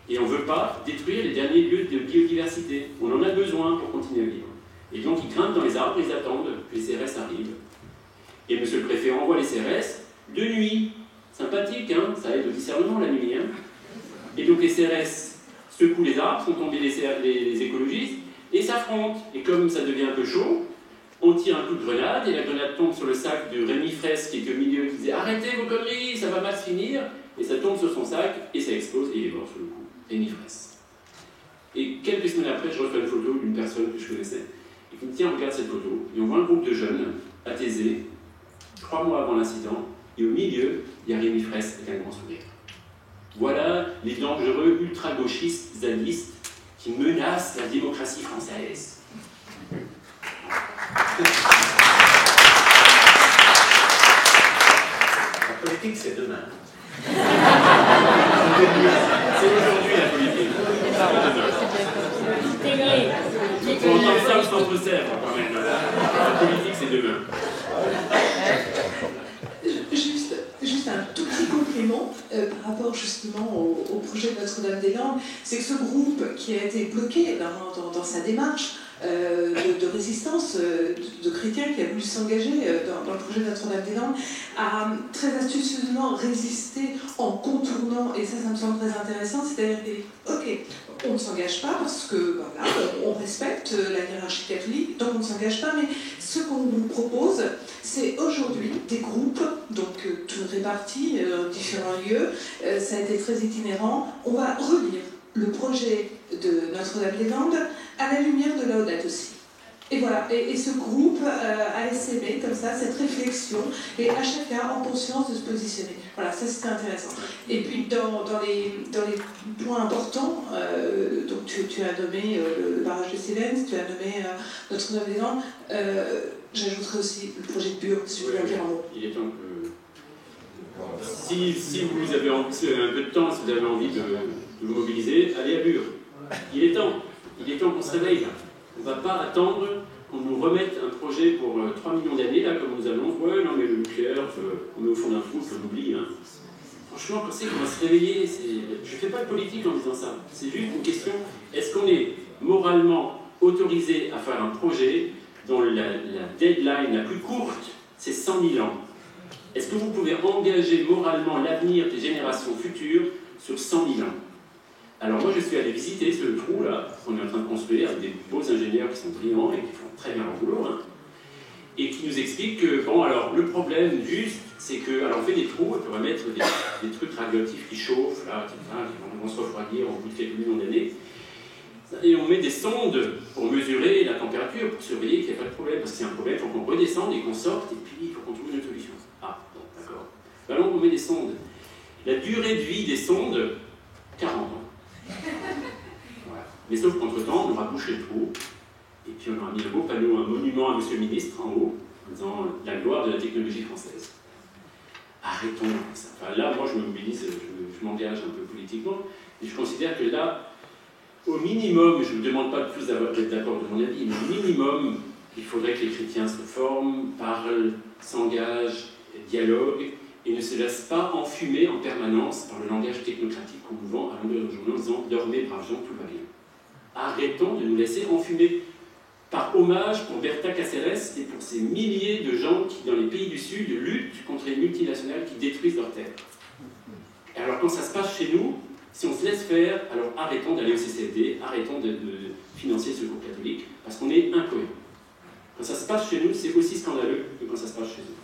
[SPEAKER 1] Et on ne veut pas détruire les derniers lieux de biodiversité. On en a besoin pour continuer à vivre. Et donc ils grimpent dans les arbres, ils attendent que les CRS arrivent. Et monsieur le préfet envoie les CRS de nuit. Sympathique, hein, ça aide au discernement la nuit. Hein. Et donc les CRS secouent les arbres, font tomber les écologistes, et s'affrontent. Et comme ça devient un peu chaud, on tire un coup de grenade, et la grenade tombe sur le sac de Rémi Fraisse, qui est au milieu, qui disait « Arrêtez vos conneries, ça va mal se finir !» Et ça tombe sur son sac, et ça explose, et il est mort sur le coup. Rémi Fraisse. Et quelques semaines après, je reçois une photo d'une personne que je connaissais, et qui me dit « Tiens, regarde cette photo. » Et on voit un groupe de jeunes, à Thésée, 3 mois avant l'incident, et au milieu, il y a Rémi Fraisse avec un grand sourire. Voilà les dangereux ultra-gauchistes zadistes qui menacent la démocratie française.
[SPEAKER 3] La politique, c'est demain.
[SPEAKER 1] C'est aujourd'hui la politique. Il faut entendre ça au centre-Sèvres quand même. La politique, c'est demain.
[SPEAKER 8] Juste un tout petit complément par rapport justement au projet de Notre-Dame-des-Landes, c'est que ce groupe qui a été bloqué dans sa démarche de résistance de chrétiens qui a voulu s'engager dans le projet de Notre-Dame-des-Landes a très astucieusement résisté en contournant, et ça me semble très intéressant, c'est-à-dire que, ok, on ne s'engage pas parce que voilà, on respecte la hiérarchie catholique, donc on ne s'engage pas, mais ce qu'on vous propose, c'est aujourd'hui des groupes, donc tout répartis dans différents lieux, ça a été très itinérant, on va relire le projet de Notre-Dame-des-Landes à la lumière de Laudato Si. Et voilà, et ce groupe a essaimé comme ça, cette réflexion, et à chacun en conscience de se positionner. Voilà, ça c'était intéressant. Et puis dans les points importants, donc tu as nommé le barrage de Sivens, tu as nommé Notre-Dame-des-Landes, j'ajouterai aussi le projet de Bure, si je peux en dire un mot.
[SPEAKER 1] Il est temps que... Si vous avez un peu de temps, si vous avez envie de vous mobiliser, allez à Bure. Il est temps qu'on se réveille là. On ne va pas attendre qu'on nous remette un projet pour 3 millions d'années, là, comme nous allons, ouais, non mais le nucléaire, on met au fond d'un trou, on oublie. Hein. Franchement, quand c'est qu'on va se réveiller, je ne fais pas de politique en disant ça. C'est juste une question, est-ce qu'on est moralement autorisé à faire un projet dont la deadline la plus courte, c'est 100 000 ans? Est-ce que vous pouvez engager moralement l'avenir des générations futures sur 100 000 ans? Alors moi, je suis allé visiter ce trou-là, qu'on est en train de construire, avec des beaux ingénieurs qui sont brillants et qui font très bien leur boulot, hein, et qui nous expliquent que, bon, alors, le problème juste, c'est que, alors on fait des trous, et puis on va mettre des trucs radioactifs qui chauffent, là, qui vont se refroidir au bout de quelques millions d'années, et on met des sondes pour mesurer la température, pour surveiller qu'il n'y a pas de problème, parce que c'est un problème, il faut qu'on redescende et qu'on sorte, et puis il faut qu'on trouve une solution. Ah, bon, d'accord. Alors on met des sondes. La durée de vie des sondes, 40 ans. Voilà. Mais sauf qu'entre-temps, on aura bouché le trou, et puis on aura mis un beau panneau, un monument à Monsieur le Ministre en haut, en disant la gloire de la technologie française. Arrêtons ça. Enfin, là, moi, je me mobilise, je m'engage un peu politiquement, et je considère que là, au minimum, je ne vous demande pas de plus d'être d'accord de mon avis, mais au minimum, il faudrait que les chrétiens se forment, parlent, s'engagent, dialoguent, et ne se laissent pas enfumer en permanence par le langage technocratique qu'on nous vend à longueur de journée en disant « Dormez, braves gens, tout va bien ». Arrêtons de nous laisser enfumer. Par hommage pour Berta Cáceres et pour ces milliers de gens qui, dans les pays du Sud, luttent contre les multinationales qui détruisent leurs terres. Et alors, quand ça se passe chez nous, si on se laisse faire, alors arrêtons d'aller au CCFD, arrêtons de financer ce groupe catholique, parce qu'on est incohérent. Quand ça se passe chez nous, c'est aussi scandaleux que quand ça se passe chez eux.